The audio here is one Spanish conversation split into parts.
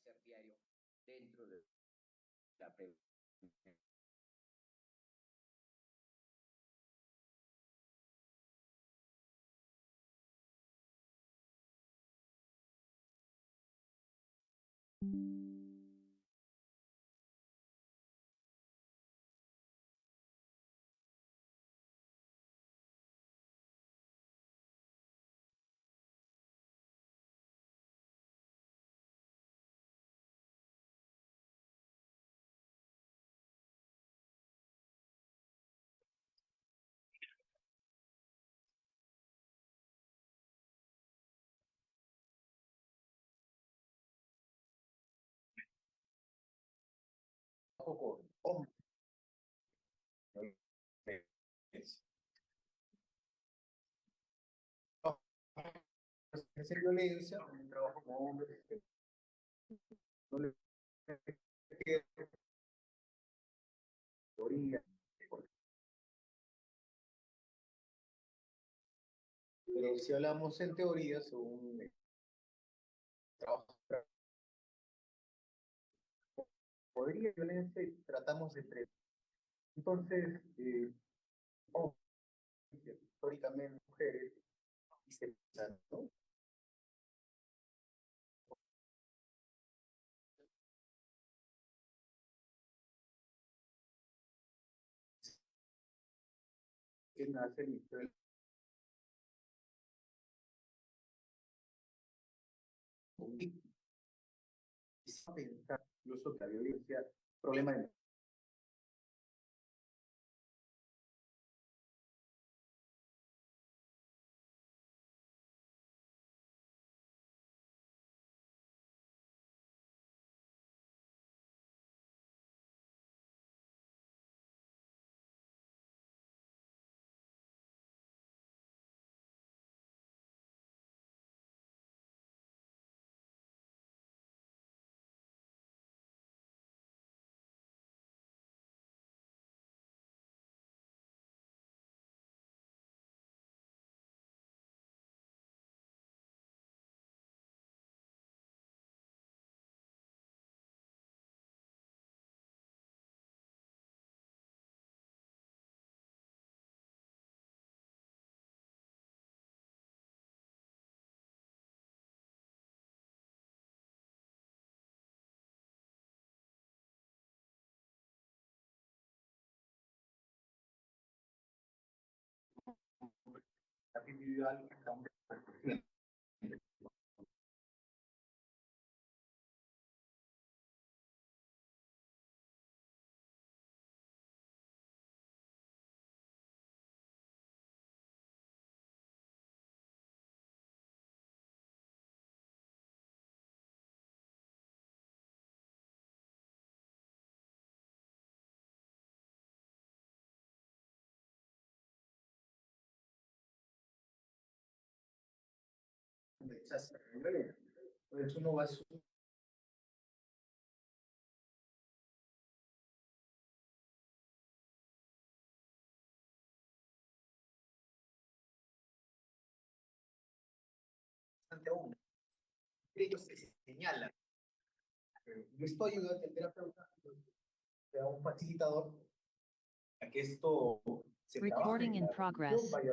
hacer diario dentro de la prevención. Con hombres. Hacer violencia, también trabajo con hombres que no les queda teoría, pero si hablamos en teoría, según trabajo, podría violencia y tratamos de prevenir. Entonces, hombres, históricamente mujeres, y se ¿no? Que nace el inicio del conflicto. Y se pensar incluso que la violencia, problema de individual que estamos haciendo. Rechazo la violencia. Entonces uno va a su ante uno. Ellos se señalan. Yo estoy ayudando al terapeuta, a un facilitador, a que esto se trabaje Recording en in la progress. vaya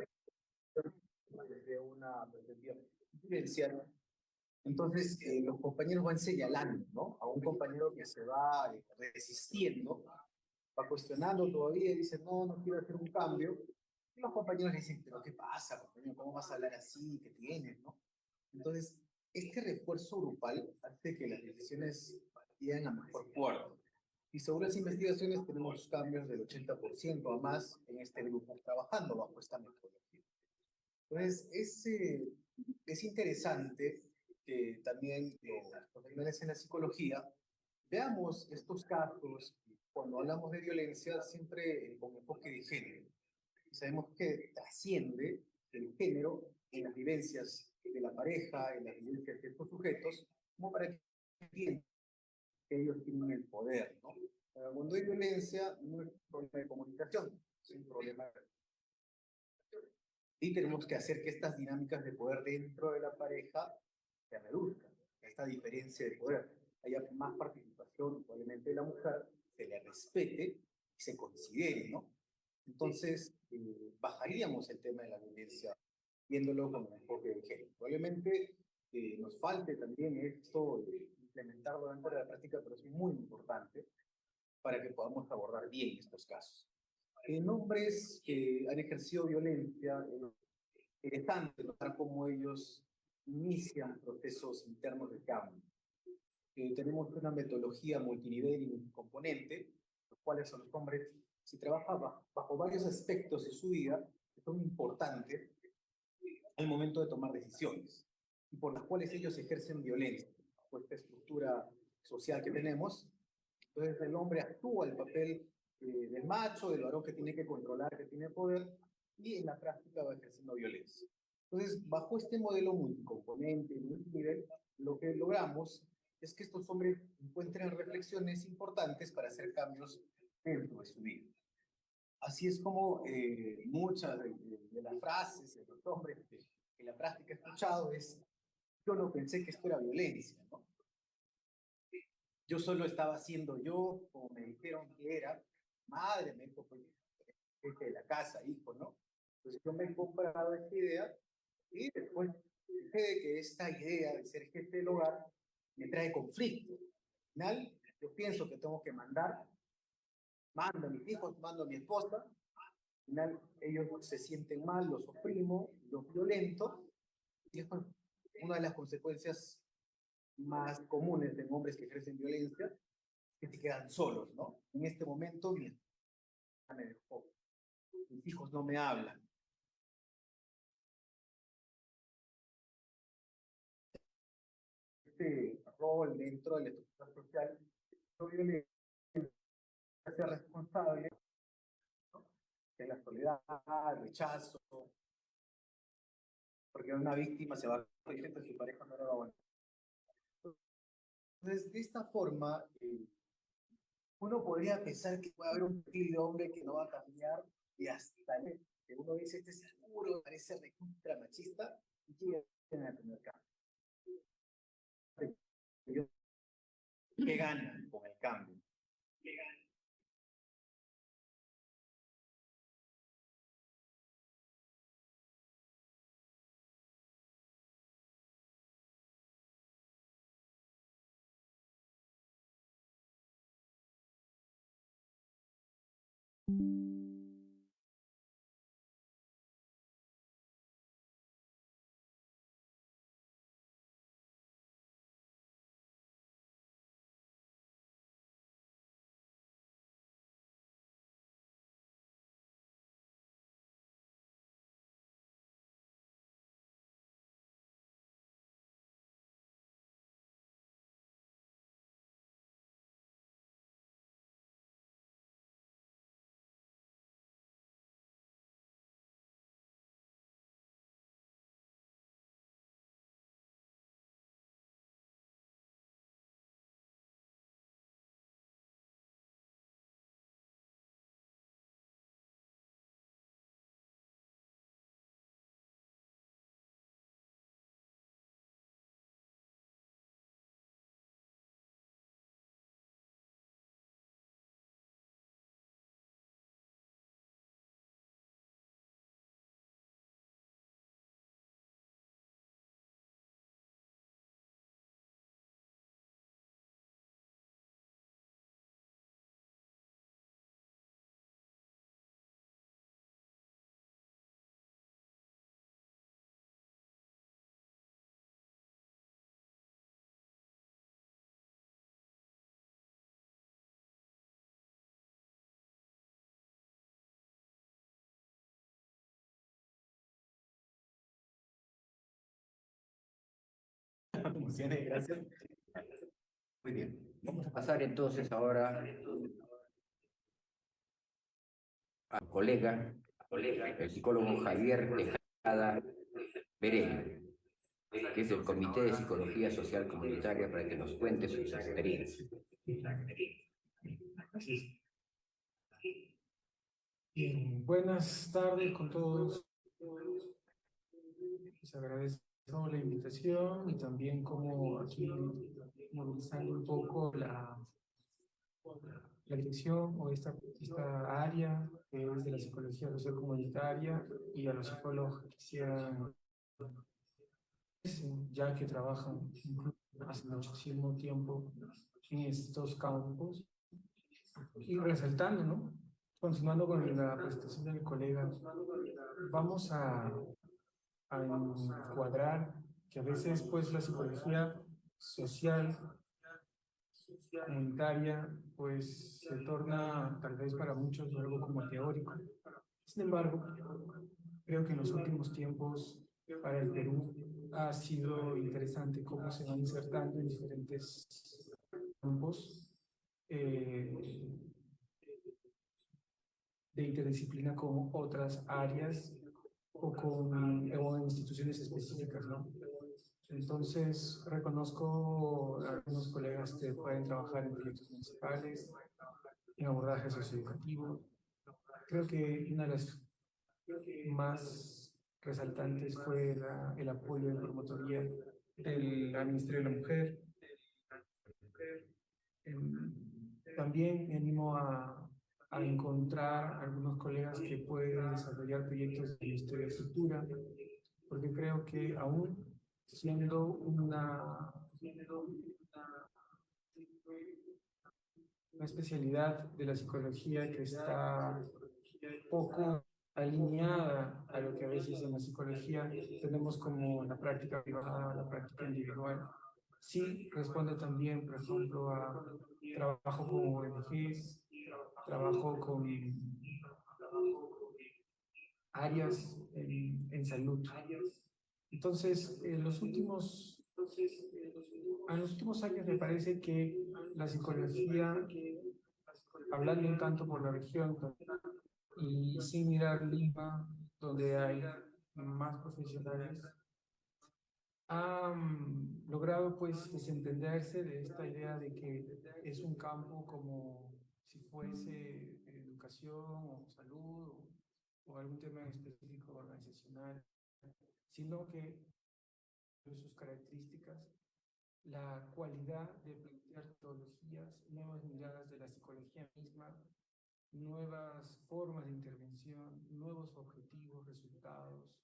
desde una perspectiva vivencial. Entonces, los compañeros van señalando, ¿no? A un compañero que se va resistiendo, va cuestionando todavía y dice, no, no quiero hacer un cambio. Y los compañeros le dicen, pero ¿qué pasa, compañero? ¿Cómo vas a hablar así? ¿Qué tienes, no? Entonces, este refuerzo grupal hace que las decisiones lleguen a mejor puerto. Y según las investigaciones tenemos cambios del 80% a más en este grupo trabajando bajo esta metodología. Entonces, es interesante que también los profesionales en la psicología veamos estos casos cuando hablamos de violencia siempre con enfoque de género. Y sabemos que trasciende el género en las vivencias de la pareja, en las vivencias de estos sujetos, como para que entiendan que ellos tienen el poder, ¿no? Cuando hay violencia, no es un problema de comunicación, es un problema de... Y tenemos que hacer que estas dinámicas de poder dentro de la pareja se reduzcan, esta diferencia de poder. haya más participación, probablemente de la mujer, se le respete y se considere, ¿no? Entonces, bajaríamos el tema de la violencia viéndolo con un enfoque de género. Probablemente nos falte también esto de implementarlo dentro de la práctica, pero es muy importante para que podamos abordar bien estos casos. En hombres que han ejercido violencia, interesante notar cómo ellos inician procesos internos de cambio. Tenemos una metodología multinivel y multicomponente, los cuales son los hombres, si trabajan bajo varios aspectos de su vida que son importantes al momento de tomar decisiones y por las cuales ellos ejercen violencia, bajo esta estructura social que tenemos. Entonces el hombre actúa el papel del macho, del varón que tiene que controlar, que tiene poder, y en la práctica va ejerciendo violencia. Entonces, bajo este modelo multicomponente, multinivel, lo que logramos es que estos hombres encuentren reflexiones importantes para hacer cambios dentro de su vida. Así es como muchas de las frases de los hombres que en la práctica he escuchado es: yo no pensé que esto era violencia, ¿no? Yo solo estaba haciendo yo, como me dijeron que era, madre me dijo, pues, jefe de la casa, hijo, ¿no? Entonces yo me he comprado esta idea y después dije de que esta idea de ser jefe del hogar me trae conflicto. Al final, yo pienso que tengo que mando a mis hijos, mando a mi esposa, al final ellos se sienten mal, los oprimo, los violento, y es una de las consecuencias más comunes en hombres que ejercen violencia, que se quedan solos, ¿no? En este momento mi esposa me dejó, mis hijos no me hablan. Este rol dentro de la estructura social, violencia ser responsable, ¿no? De la soledad, el rechazo, porque una víctima se va a proyectar de su pareja no lo va a aguantar. Entonces, de esta forma, uno podría pensar que puede haber un perfil de hombre que no va a cambiar y hasta que uno dice, este seguro parece recontra machista y quiere tener cambio. ¿Qué ganan con el cambio? ¿Qué ganan? Gracias. Muy bien. Vamos a pasar entonces ahora al colega, el psicólogo Javier Tejada Pereira, que es del Comité de Psicología Social Comunitaria, para que nos cuente sus experiencias. Bien, buenas tardes con todos. Les agradezco la invitación y también como aquí movilizando un poco la dirección o esta área que es de la psicología social comunitaria, y a los psicólogos que quisieran, ya que trabajan incluso hace muchísimo tiempo en estos campos, y resaltando, ¿no? Continuando con la presentación del colega, vamos a encuadrar que a veces pues la psicología social comunitaria pues se torna tal vez para muchos algo como teórico. Sin embargo, creo que en los últimos tiempos para el Perú ha sido interesante cómo se van insertando en diferentes campos eh, de interdisciplina con otras áreas o en instituciones específicas, ¿no? Entonces, reconozco a algunos colegas que pueden trabajar en proyectos municipales, en abordaje socioeducativo. Creo que una de las más resaltantes fue el apoyo en promotoría del Ministerio de la Mujer. También me animo a encontrar algunos colegas que pueden desarrollar proyectos de historia de cultura, porque creo que aún siendo una especialidad de la psicología que está poco alineada a lo que a veces en la psicología tenemos como la práctica privada, la práctica individual. Sí, responde también, por ejemplo, a trabajo con ONGs, trabajo con áreas en salud. Entonces, en los últimos años me parece que la psicología, hablando un tanto por la región y sin mirar Lima, donde hay más profesionales, ha logrado pues desentenderse de esta idea de que es un campo como si fuese educación o salud o algún tema en específico organizacional, sino que sus características, la cualidad de plantear metodologías, nuevas miradas de la psicología misma, nuevas formas de intervención, nuevos objetivos, resultados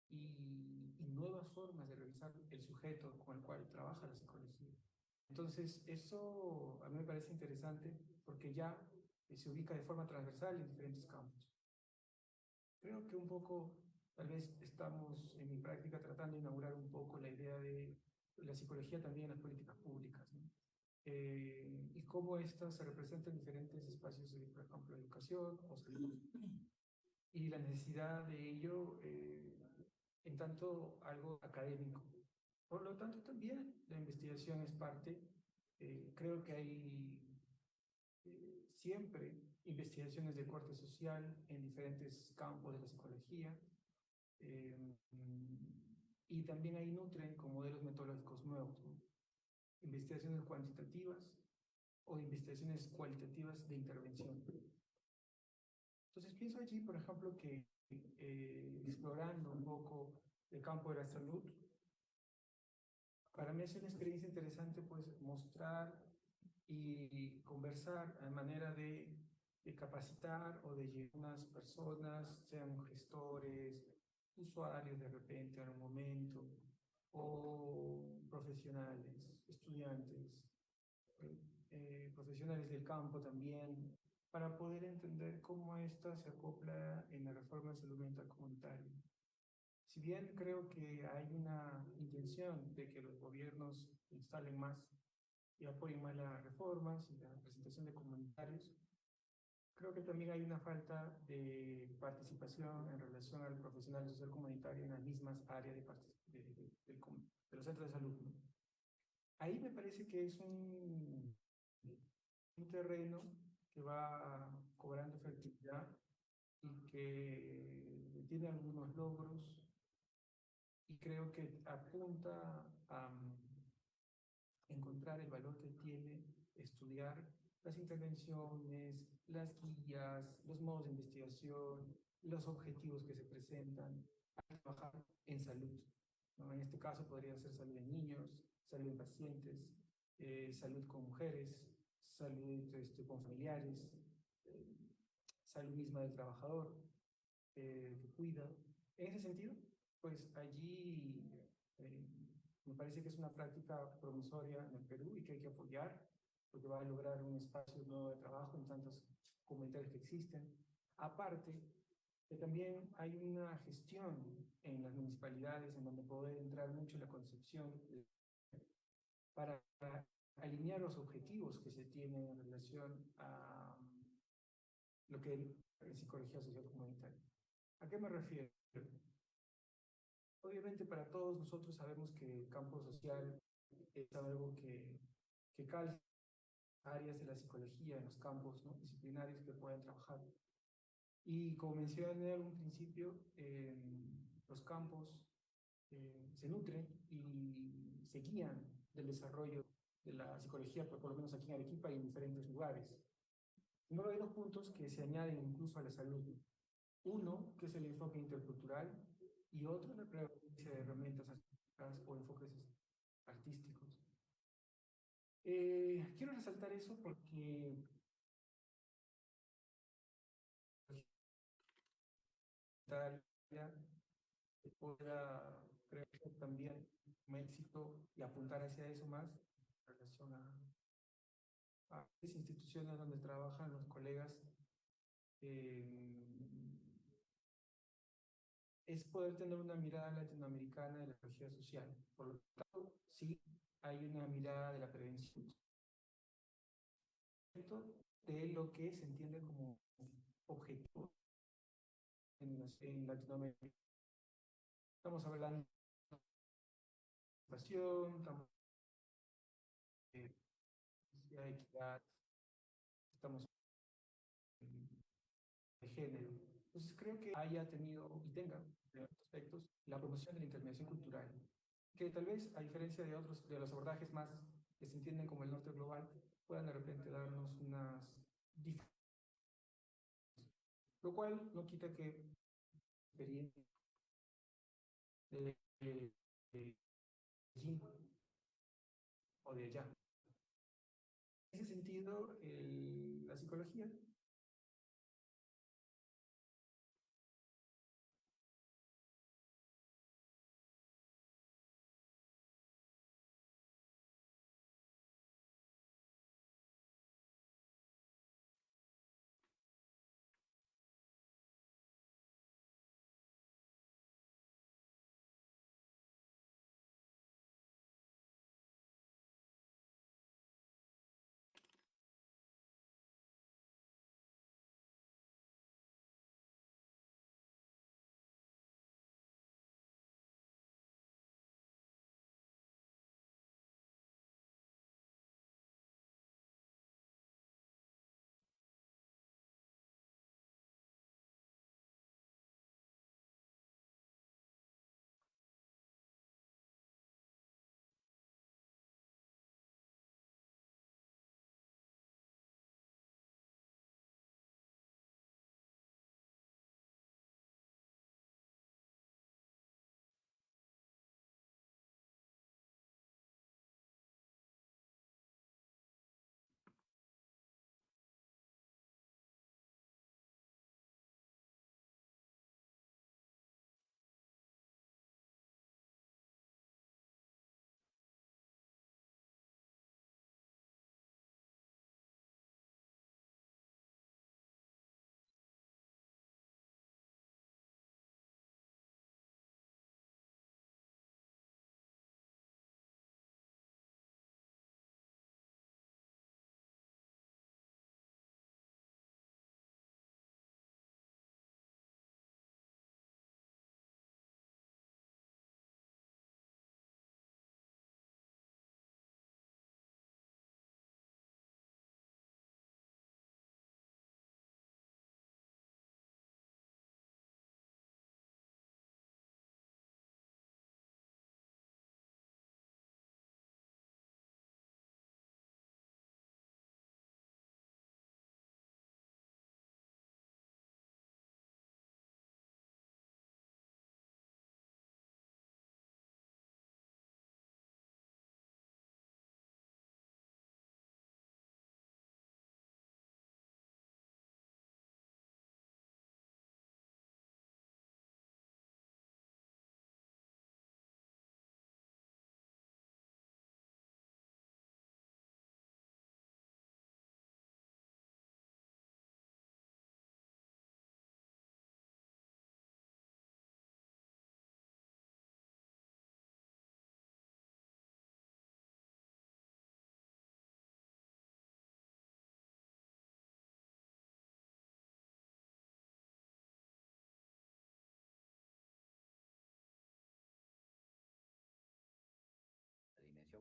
y nuevas formas de revisar el sujeto con el cual trabaja la psicología. Entonces, eso a mí me parece interesante porque ya se ubica de forma transversal en diferentes campos. Creo que un poco, tal vez estamos en mi práctica tratando de inaugurar un poco la idea de la psicología también en las políticas públicas, ¿no? Y cómo estas se representan en diferentes espacios de, por ejemplo, educación o salud, y la necesidad de ello en tanto algo académico. Por lo tanto, también la investigación es parte. Creo que hay siempre investigaciones de corte social en diferentes campos de la psicología, eh, y también ahí nutren con modelos metodológicos nuevos, ¿no? Investigaciones cuantitativas o investigaciones cualitativas de intervención. Entonces pienso allí, por ejemplo, que explorando un poco el campo de la salud, para mí es una experiencia interesante pues mostrar y conversar a manera de capacitar o de llevar a unas personas, sean gestores, usuarios de repente en un momento, o profesionales, estudiantes, profesionales del campo también, para poder entender cómo esta se acopla en la reforma de salud mental comunitaria. Si bien creo que hay una intención de que los gobiernos instalen más y apoyen más las reformas y la presentación de comunitarios, creo que también hay una falta de participación en relación al profesional social comunitario en las mismas áreas de los centros de salud, ¿no? Ahí me parece que es un terreno que va cobrando fertilidad y que tiene algunos logros, y creo que apunta a encontrar el valor que tiene estudiar las intervenciones, las guías, los modos de investigación, los objetivos que se presentan al trabajar en salud, ¿no? En este caso podría ser salud en niños, salud en pacientes, salud con mujeres, salud con familiares, salud misma del trabajador que cuida. En ese sentido, pues allí eh, me parece que es una práctica promisoria en el Perú y que hay que apoyar, porque va a lograr un espacio nuevo de trabajo en tantos comunitarios que existen. Aparte, que también hay una gestión en las municipalidades en donde puede entrar mucho la concepción para alinear los objetivos que se tienen en relación a lo que es psicología social comunitaria. ¿A qué me refiero? Obviamente para todos nosotros sabemos que el campo social es algo que calza áreas de la psicología en los campos, ¿no?, disciplinarios que puedan trabajar. Y como mencioné en un principio, los campos se nutren y se guían del desarrollo de la psicología, por lo menos aquí en Arequipa y en diferentes lugares. No hay dos puntos que se añaden incluso a la salud. Uno, que es el enfoque intercultural, y otro, la presencia de herramientas artísticas o enfoques artísticos. Quiero resaltar eso porque Italia pueda crecer también un éxito y apuntar hacia eso más en relación a esas instituciones donde trabajan los colegas. Es poder tener una mirada latinoamericana de la psicología social. Por lo tanto, sí hay una mirada de la prevención de lo que se entiende como objetivo en Latinoamérica. Estamos hablando de educación, estamos de equidad, estamos de género. Entonces creo que haya tenido y tenga, en otros aspectos, la promoción de la intermediación cultural, que tal vez, a diferencia de otros, de los abordajes más que se entienden como el norte global, puedan de repente darnos unas diferencias, lo cual no quita que experiencia de allí o de allá. En ese sentido, la psicología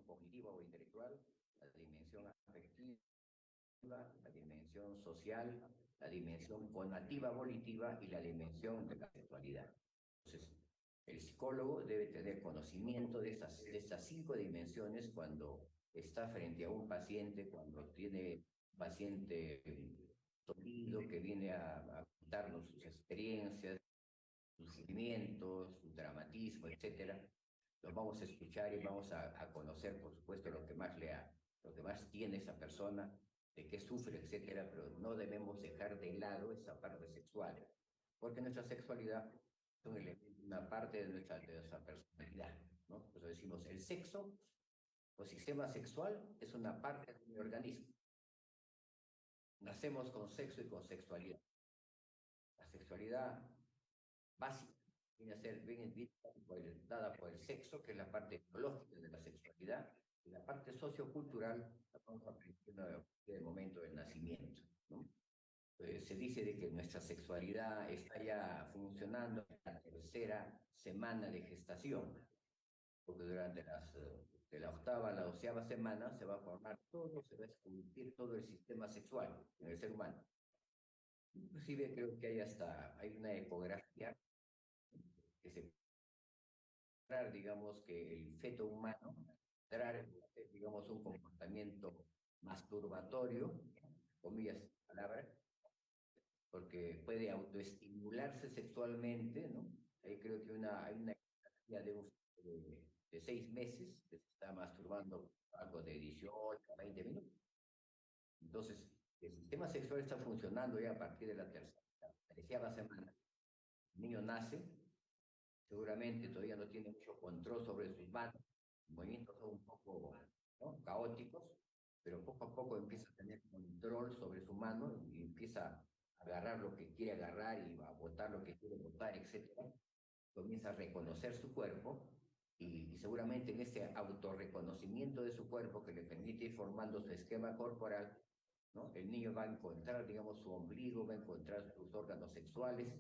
cognitiva o intelectual, la dimensión afectiva, la dimensión social, la dimensión conativa volitiva y la dimensión de la sexualidad. Entonces, el psicólogo debe tener conocimiento de estas 5 dimensiones cuando está frente a un paciente, cuando tiene un paciente dolido que viene a contarnos sus experiencias, sus sentimientos, su dramatismo, etc. Los vamos a escuchar y vamos a conocer, por supuesto, lo que más tiene esa persona, de qué sufre, etc. Pero no debemos dejar de lado esa parte sexual, porque nuestra sexualidad es una parte de nuestra personalidad, ¿no? Entonces decimos, el sexo o sistema sexual es una parte de mi organismo. Nacemos con sexo y con sexualidad. La sexualidad básica viene a ser dada por el sexo, que es la parte biológica de la sexualidad, y la parte sociocultural la vamos aprendiendo desde el momento del nacimiento, ¿no? Se dice de que nuestra sexualidad está ya funcionando en la 3ª semana de gestación, porque durante de la 8ª a la 12ª semana se va a formar todo, se va a esculpir todo el sistema sexual en el ser humano. Inclusive creo que hay una ecografía que se puede, digamos, que el feto humano trae, digamos, un comportamiento masturbatorio, comillas, palabras, porque puede autoestimularse sexualmente, ¿no? Ahí creo que hay una ecografía de 6 meses que se está masturbando algo de 18 a 20 minutos. Entonces, el sistema sexual está funcionando ya a partir de la 13ª semana. El niño nace, seguramente todavía no tiene mucho control sobre sus manos, los movimientos son un poco, ¿no?, caóticos, pero poco a poco empieza a tener control sobre su mano y empieza a agarrar lo que quiere agarrar y a botar lo que quiere botar, etc. Comienza a reconocer su cuerpo y seguramente en este autorreconocimiento de su cuerpo que le permite ir formando su esquema corporal, ¿no?, el niño va a encontrar, digamos, su ombligo, va a encontrar sus órganos sexuales,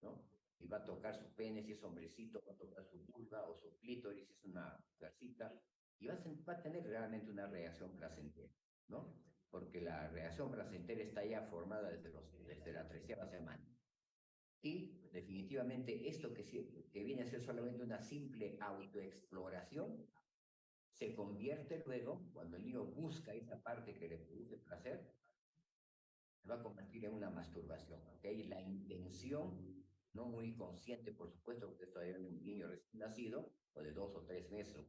¿no?, y va a tocar su pene si es hombrecito, va a tocar su vulva o su clítoris si es una mujercita, y va a tener realmente una reacción placentera, ¿no? Porque la reacción placentera está ya formada desde la 13ª semana. Y definitivamente esto que viene a ser solamente una simple autoexploración, se convierte luego, cuando el niño busca esa parte que le produce placer, se va a convertir en una masturbación, ¿ok? La intención, no muy consciente, por supuesto, porque esto es un niño recién nacido, o de 2 o 3 meses.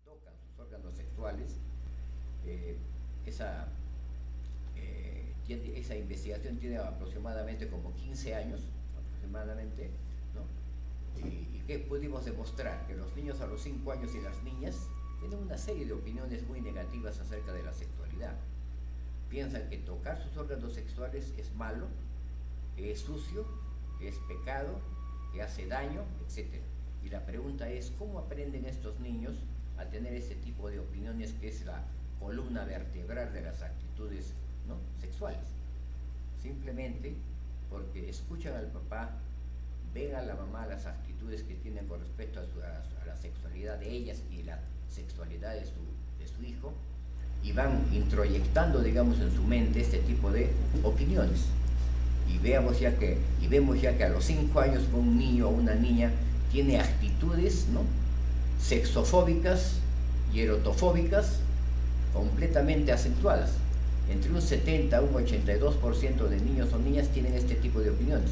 Tocan sus órganos sexuales, esa investigación tiene aproximadamente como 15 años, aproximadamente, ¿no? ¿Y qué pudimos demostrar? Que los niños a los 5 años y las niñas tienen una serie de opiniones muy negativas acerca de la sexualidad. Piensan que tocar sus órganos sexuales es malo, que es sucio, que es pecado, que hace daño, etc. Y la pregunta es, ¿cómo aprenden estos niños a tener ese tipo de opiniones que es la columna vertebral de las actitudes, ¿no?, sexuales? Simplemente porque escuchan al papá, ven a la mamá las actitudes que tienen con respecto a la sexualidad de ellas y la sexualidad de su hijo, y van introyectando, digamos, en su mente este tipo de opiniones. Y vemos ya que a los 5 años un niño o una niña tiene actitudes, ¿no?, sexofóbicas y erotofóbicas completamente acentuadas. Entre un 70 a un 82% de niños o niñas tienen este tipo de opiniones.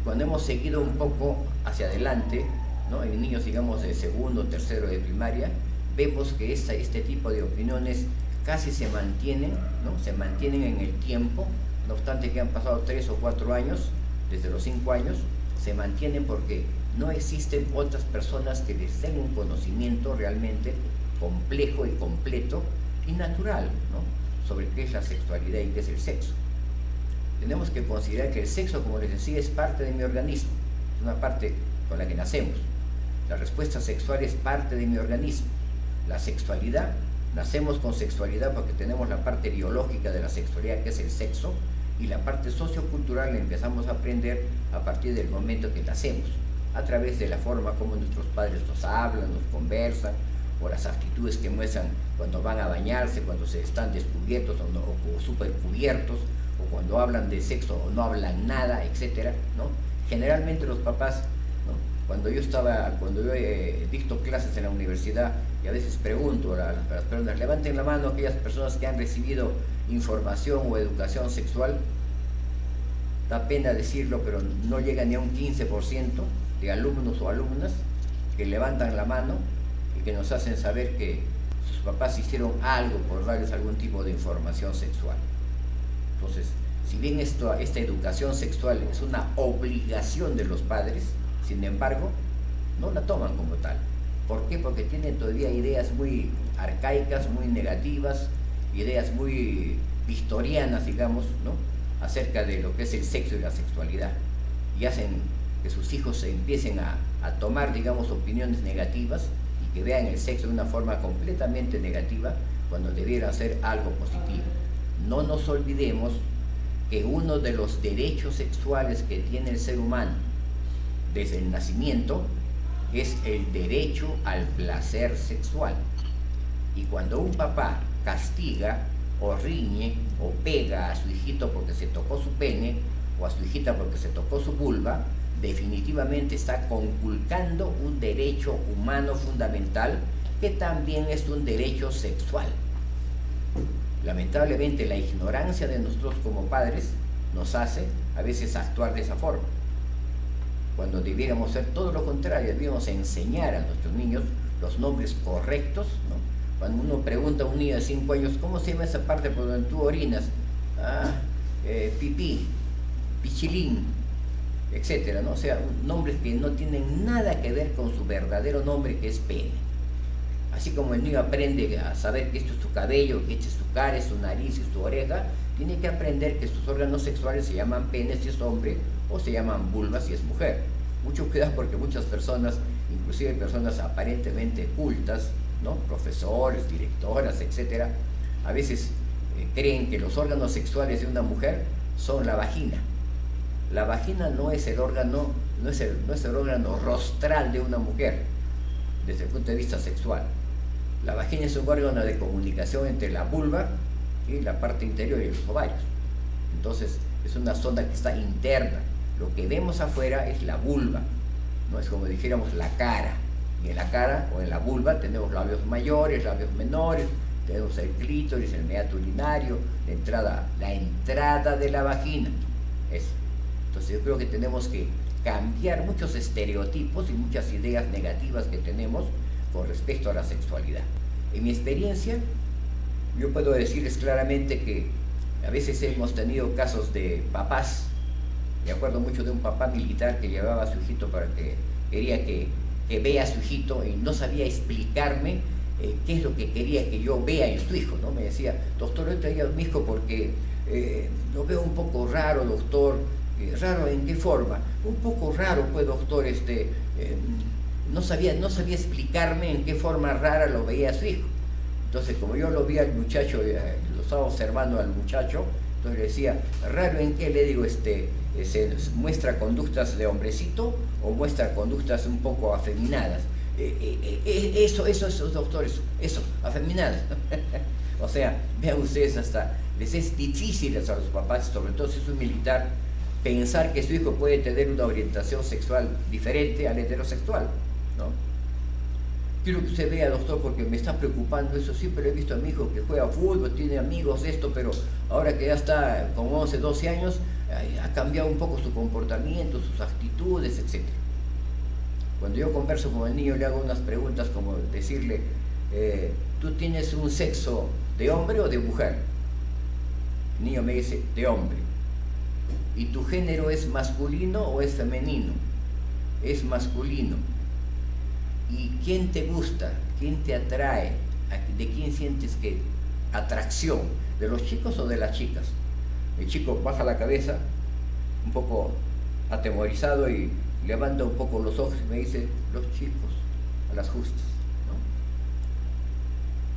cuando hemos seguido un poco hacia adelante, ¿no? En niños, digamos, de segundo, tercero de primaria, vemos que este tipo de opiniones casi se mantienen, ¿no? Se mantienen en el tiempo, no obstante que han pasado 3 o 4 años, desde los 5 años, se mantienen porque no existen otras personas que les den un conocimiento realmente complejo y completo y natural, ¿no? Sobre qué es la sexualidad y qué es el sexo. Tenemos que considerar que el sexo, como les decía, es parte de mi organismo, es una parte con la que nacemos. La respuesta sexual es parte de mi organismo. La sexualidad, nacemos con sexualidad porque tenemos la parte biológica de la sexualidad, que es el sexo, y la parte sociocultural la empezamos a aprender a partir del momento que nacemos, a través de la forma como nuestros padres nos hablan, nos conversan, o las actitudes que muestran cuando van a bañarse, cuando se están descubiertos o supercubiertos, o cuando hablan de sexo o no hablan nada, etcétera, ¿no? Generalmente los papás, ¿no? Cuando yo dicto clases en la universidad y a veces pregunto a las personas, levanten la mano aquellas personas que han recibido información o educación sexual. Da pena decirlo, pero no llega ni a un 15% de alumnos o alumnas que levantan la mano y que nos hacen saber que sus papás hicieron algo por darles algún tipo de información sexual. Entonces, si bien esta educación sexual es una obligación de los padres, sin embargo, no la toman como tal. ¿Por qué? Porque tienen todavía ideas muy arcaicas, muy negativas, ideas muy victorianas, digamos, ¿no? Acerca de lo que es el sexo y la sexualidad. Y hacen que sus hijos se empiecen a tomar, digamos, opiniones negativas y que vean el sexo de una forma completamente negativa cuando debiera ser algo positivo. No nos olvidemos que uno de los derechos sexuales que tiene el ser humano desde el nacimiento es el derecho al placer sexual. Y cuando un papá castiga o riñe o pega a su hijito porque se tocó su pene o a su hijita porque se tocó su vulva, definitivamente está conculcando un derecho humano fundamental que también es un derecho sexual. Lamentablemente la ignorancia de nosotros como padres nos hace a veces actuar de esa forma, cuando debiéramos hacer todo lo contrario, debiéramos enseñar a nuestros niños los nombres correctos, ¿no? Cuando uno pregunta a un niño de 5 años, ¿cómo se llama esa parte por donde tú orinas? Pipí, pichilín, etcétera, ¿no? O sea, nombres que no tienen nada que ver con su verdadero nombre, que es pene. Así como el niño aprende a saber que esto es su cabello, que esto es su cara, es su nariz, es su oreja, tiene que aprender que sus órganos sexuales se llaman penes si es hombre o se llaman vulvas si es mujer. Mucho cuidado porque muchas personas, inclusive personas aparentemente cultas, ¿no? Profesores, directoras, etcétera, a veces creen que los órganos sexuales de una mujer son la vagina. La vagina no es el órgano, no es el órgano rostral de una mujer desde el punto de vista sexual. La vagina es un órgano de comunicación entre la vulva y la parte interior y los ovarios. Entonces es una zona que está interna. Lo que vemos afuera es la vulva, no es como dijéramos la cara. Y en la cara o en la vulva tenemos labios mayores, labios menores, tenemos el clítoris, el meato urinario, la entrada de la vagina. Eso. Entonces yo creo que tenemos que cambiar muchos estereotipos y muchas ideas negativas que tenemos con respecto a la sexualidad. En mi experiencia, yo puedo decirles claramente que a veces hemos tenido casos de papás. Me acuerdo mucho de un papá militar que llevaba a su hijito para que quería que vea a su hijito y no sabía explicarme qué es lo que quería que yo vea en su hijo, ¿no? Me decía, doctor, yo traía a mi hijo porque lo veo un poco raro, doctor. ¿Raro en qué forma? Un poco raro, pues, doctor, no sabía explicarme en qué forma rara lo veía a su hijo. Entonces, como yo lo vi al muchacho, lo estaba observando al muchacho, entonces le decía, ¿raro en qué? Le digo, ¿se muestra conductas de hombrecito o muestra conductas un poco afeminadas? Eso, doctor, eso, afeminadas. O sea, vean ustedes, hasta les es difícil a los papás, sobre todo si es un militar, pensar que su hijo puede tener una orientación sexual diferente al heterosexual, ¿no? Quiero que usted vea, doctor, porque me está preocupando eso. Siempre he visto a mi hijo que juega fútbol, tiene amigos de esto, pero ahora que ya está con 11, 12 años, ha cambiado un poco su comportamiento, sus actitudes, etc. Cuando yo converso con el niño le hago unas preguntas como decirle, ¿tú tienes un sexo de hombre o de mujer? El niño me dice, de hombre. ¿Y tu género es masculino o es femenino? Es masculino. ¿Y quién te gusta? ¿Quién te atrae? ¿De quién sientes que atracción? ¿De los chicos o de las chicas? El chico baja la cabeza, un poco atemorizado, y levanta un poco los ojos y me dice, los chicos, a las justas,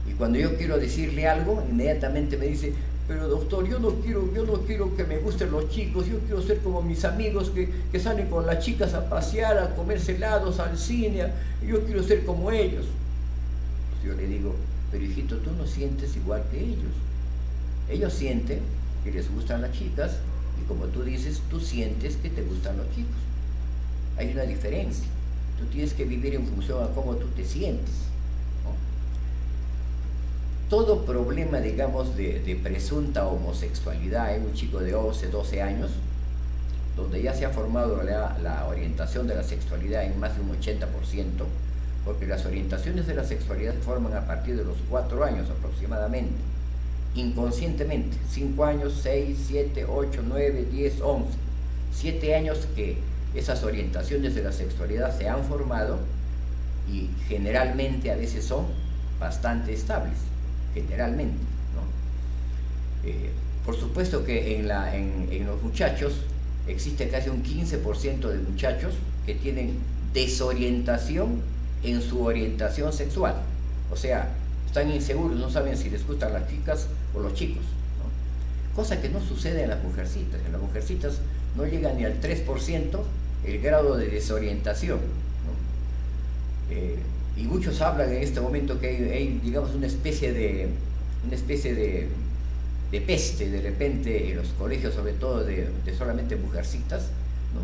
¿no? Y cuando yo quiero decirle algo, inmediatamente me dice, pero doctor, yo no quiero que me gusten los chicos, yo quiero ser como mis amigos que salen con las chicas a pasear, a comerse helados, al cine, yo quiero ser como ellos. Pues yo le digo, pero hijito, tú no sientes igual que ellos. Ellos sienten que les gustan las chicas y como tú dices, tú sientes que te gustan los chicos. Hay una diferencia. Tú tienes que vivir en función a cómo tú te sientes, ¿no? Todo problema, digamos, de presunta homosexualidad en un chico de 11, 12 años, donde ya se ha formado la orientación de la sexualidad en más de un 80%, porque las orientaciones de la sexualidad se forman a partir de los 4 años aproximadamente, inconscientemente, 5 años, 6, 7, 8, 9, 10, 11, 7 años que esas orientaciones de la sexualidad se han formado y generalmente a veces son bastante estables, generalmente, ¿no? Por supuesto que en los muchachos existe casi un 15% de muchachos que tienen desorientación en su orientación sexual, o sea, están inseguros, no saben si les gustan las chicas o los chicos, ¿no? Cosa que no sucede en las mujercitas. En las mujercitas no llega ni al 3% el grado de desorientación, ¿no? Y muchos hablan en este momento que hay digamos, una especie de peste de repente en los colegios, sobre todo de solamente mujercitas, ¿no?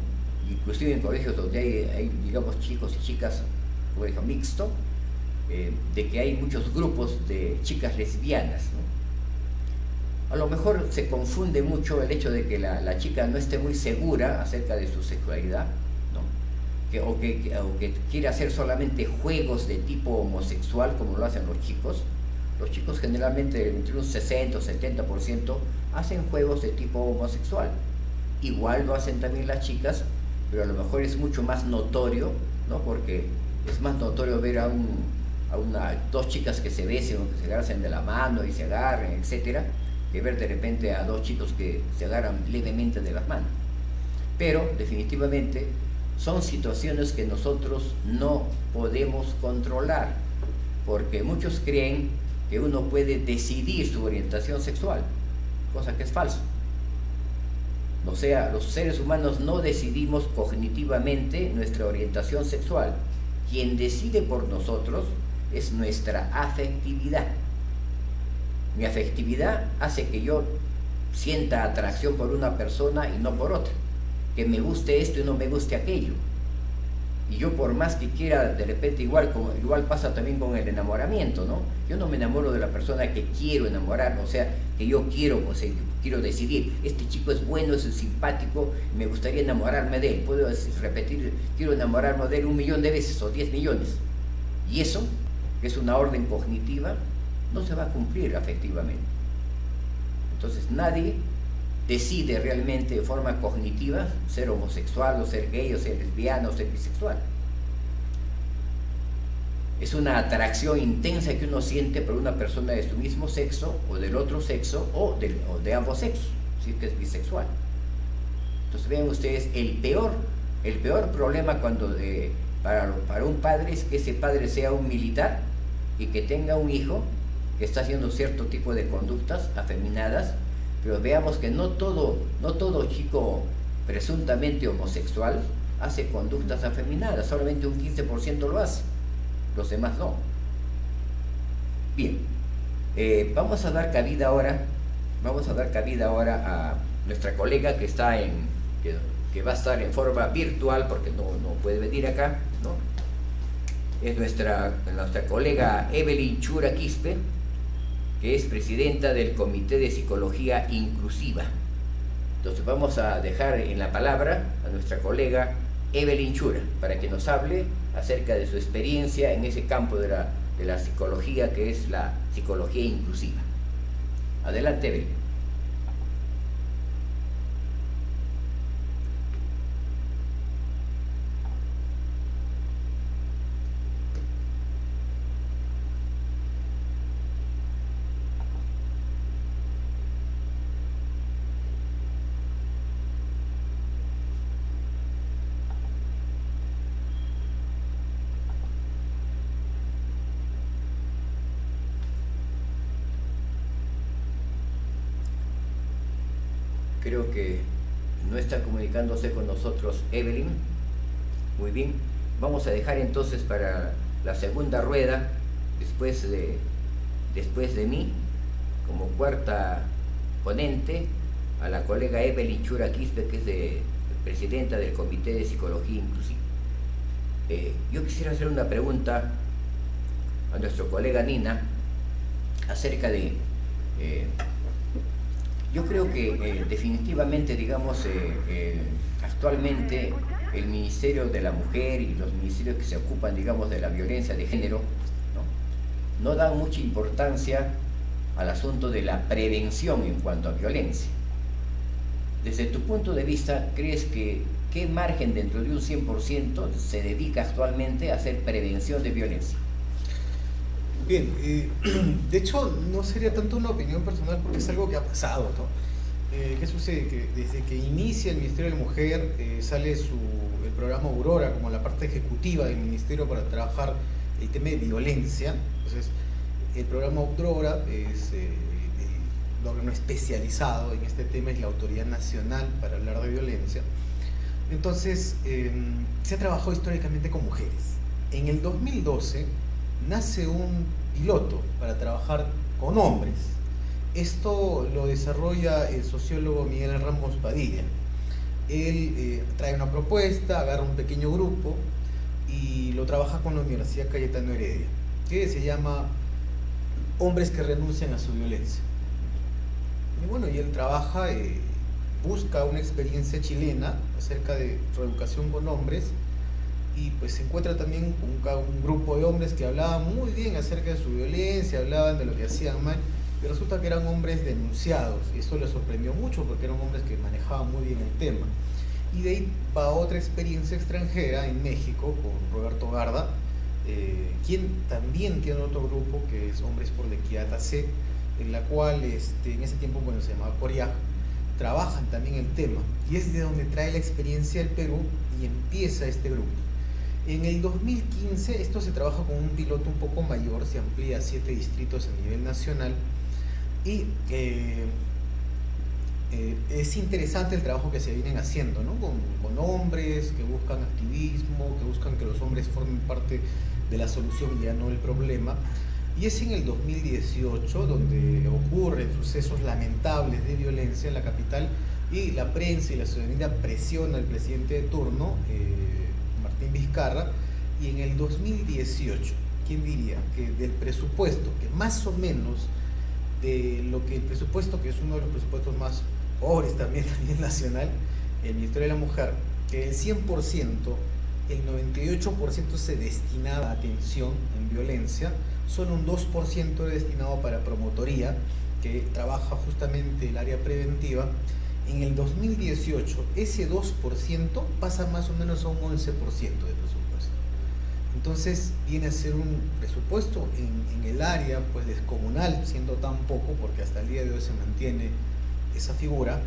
Inclusive en colegios donde hay digamos, chicos y chicas, colegio mixto, de que hay muchos grupos de chicas lesbianas, ¿no? A lo mejor se confunde mucho el hecho de que la chica no esté muy segura acerca de su sexualidad, ¿no? O que quiere hacer solamente juegos de tipo homosexual como lo hacen los chicos. Los chicos generalmente entre un 60 o 70% hacen juegos de tipo homosexual. Igual lo hacen también las chicas, pero a lo mejor es mucho más notorio, ¿no? Porque es más notorio ver a dos chicas que se besen o que se agarren de la mano y se agarren, etcétera, que ver de repente a dos chicos que se agarran levemente de las manos. Pero definitivamente son situaciones que nosotros no podemos controlar, porque muchos creen que uno puede decidir su orientación sexual, cosa que es falso. O sea, los seres humanos no decidimos cognitivamente nuestra orientación sexual. Quien decide por nosotros es nuestra afectividad. Mi afectividad hace que yo sienta atracción por una persona y no por otra, que me guste esto y no me guste aquello. Y yo, por más que quiera, de repente igual pasa también con el enamoramiento, ¿no? Yo no me enamoro de la persona que quiero enamorar, o sea, que yo quiero, o sea, quiero decidir, este chico es bueno, es simpático, me gustaría enamorarme de él. Puedo repetir, quiero enamorarme de él 1 millón de veces o 10 millones. Y eso, que es una orden cognitiva, no se va a cumplir afectivamente. Entonces nadie decide realmente de forma cognitiva ser homosexual o ser gay o ser lesbiana o ser bisexual. Es una atracción intensa que uno siente por una persona de su mismo sexo o del otro sexo o de ambos sexos, si es que es bisexual. Entonces vean ustedes, el peor problema para un padre es que ese padre sea un militar y que tenga un hijo que está haciendo cierto tipo de conductas afeminadas. Pero veamos que no todo chico presuntamente homosexual hace conductas afeminadas, solamente un 15% lo hace, los demás no. Bien, vamos a dar cabida ahora a nuestra colega que va a estar en forma virtual porque no puede venir acá, ¿no? Es nuestra colega Evelyn Chura Quispe, que es presidenta del Comité de Psicología Inclusiva. Entonces vamos a dejar en la palabra a nuestra colega Evelyn Chura para que nos hable acerca de su experiencia en ese campo de la psicología, que es la psicología inclusiva. Adelante, Evelyn. Creo que no está comunicándose con nosotros Evelyn. Muy bien. Vamos a dejar entonces para la segunda rueda, después de mí, como cuarta ponente, a la colega Evelyn Chura Quispe, que es presidenta del Comité de Psicología Inclusiva. Yo quisiera hacer una pregunta a nuestro colega Nina acerca de... yo creo que definitivamente, digamos, actualmente el Ministerio de la Mujer y los ministerios que se ocupan, digamos, de la violencia de género, no dan mucha importancia al asunto de la prevención en cuanto a violencia. Desde tu punto de vista, ¿crees que qué margen dentro de un 100% se dedica actualmente a hacer prevención de violencia? Bien, de hecho no sería tanto una opinión personal porque es algo que ha pasado, ¿no? ¿Qué sucede? Que desde que inicia el Ministerio de la Mujer sale el programa Aurora como la parte ejecutiva del Ministerio para trabajar el tema de violencia. Entonces, el programa Aurora es el órgano especializado en este tema, es la Autoridad Nacional para hablar de violencia. Entonces, se ha trabajado históricamente con mujeres. En el 2012 nace un piloto para trabajar con hombres. Esto lo desarrolla el sociólogo Miguel Ramos Padilla. Él trae una propuesta, agarra un pequeño grupo y lo trabaja con la Universidad Cayetano Heredia, que se llama Hombres que renuncian a su violencia. Y bueno, y él trabaja, busca una experiencia chilena acerca de reeducación con hombres, y pues se encuentra también con un grupo de hombres que hablaban muy bien acerca de su violencia, hablaban de lo que hacían mal, y resulta que eran hombres denunciados, y eso le sorprendió mucho porque eran hombres que manejaban muy bien el tema. Y de ahí va otra experiencia extranjera en México con Roberto Garda, quien también tiene otro grupo que es Hombres por la Equidad AC, en la cual en ese tiempo, bueno, se llamaba Coriag, trabajan también el tema, y es de donde trae la experiencia el Perú y empieza este grupo. En el 2015 esto se trabaja con un piloto un poco mayor, se amplía a 7 distritos a nivel nacional, y es interesante el trabajo que se vienen haciendo, ¿no? con hombres que buscan activismo, que buscan que los hombres formen parte de la solución y ya no el problema. Y es en el 2018 donde ocurren sucesos lamentables de violencia en la capital, y la prensa y la ciudadanía presiona al presidente de turno, Martín Vizcarra, y en el 2018, ¿quién diría que del presupuesto, que más o menos de lo que el presupuesto, que es uno de los presupuestos más pobres también a nivel nacional, el Ministerio de la Mujer, que el 100%, el 98% se destinaba a atención en violencia, solo un 2% es destinado para promotoría, que trabaja justamente el área preventiva. En el 2018 ese 2% pasa más o menos a un 11% de presupuesto. Entonces viene a ser un presupuesto en el área pues descomunal, siendo tan poco, porque hasta el día de hoy se mantiene esa figura,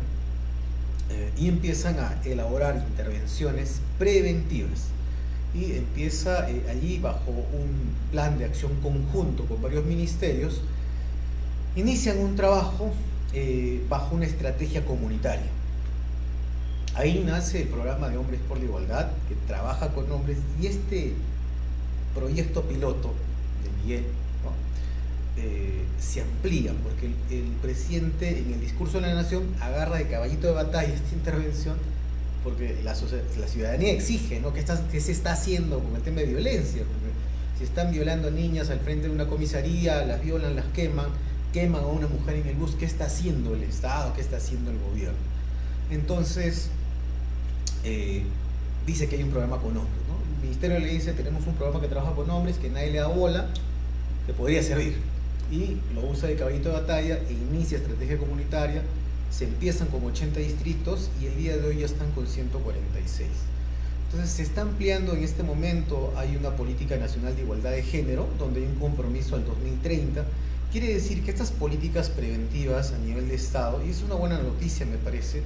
y empiezan a elaborar intervenciones preventivas, y empieza allí bajo un plan de acción conjunto con varios ministerios, inician un trabajo bajo una estrategia comunitaria. Ahí nace el programa de Hombres por la Igualdad, que trabaja con hombres, y este proyecto piloto de Miguel, ¿no? Se amplía, porque el presidente en el discurso de la Nación agarra de caballito de batalla esta intervención, porque la ciudadanía exige, ¿no? ¿Qué se está haciendo con el tema de violencia? Porque si están violando a niñas al frente de una comisaría, las violan, las queman a una mujer en el bus, ¿qué está haciendo el Estado? ¿Qué está haciendo el gobierno? Entonces, dice que hay un programa con hombres, ¿no? El ministerio le dice, tenemos un programa que trabaja con hombres, que nadie le da bola, que podría servir. Y lo usa de caballito de batalla e inicia estrategia comunitaria. Se empiezan con 80 distritos y el día de hoy ya están con 146. Entonces se está ampliando en este momento, hay una política nacional de igualdad de género, donde hay un compromiso al 2030. Quiere decir que estas políticas preventivas a nivel de Estado, y es una buena noticia me parece,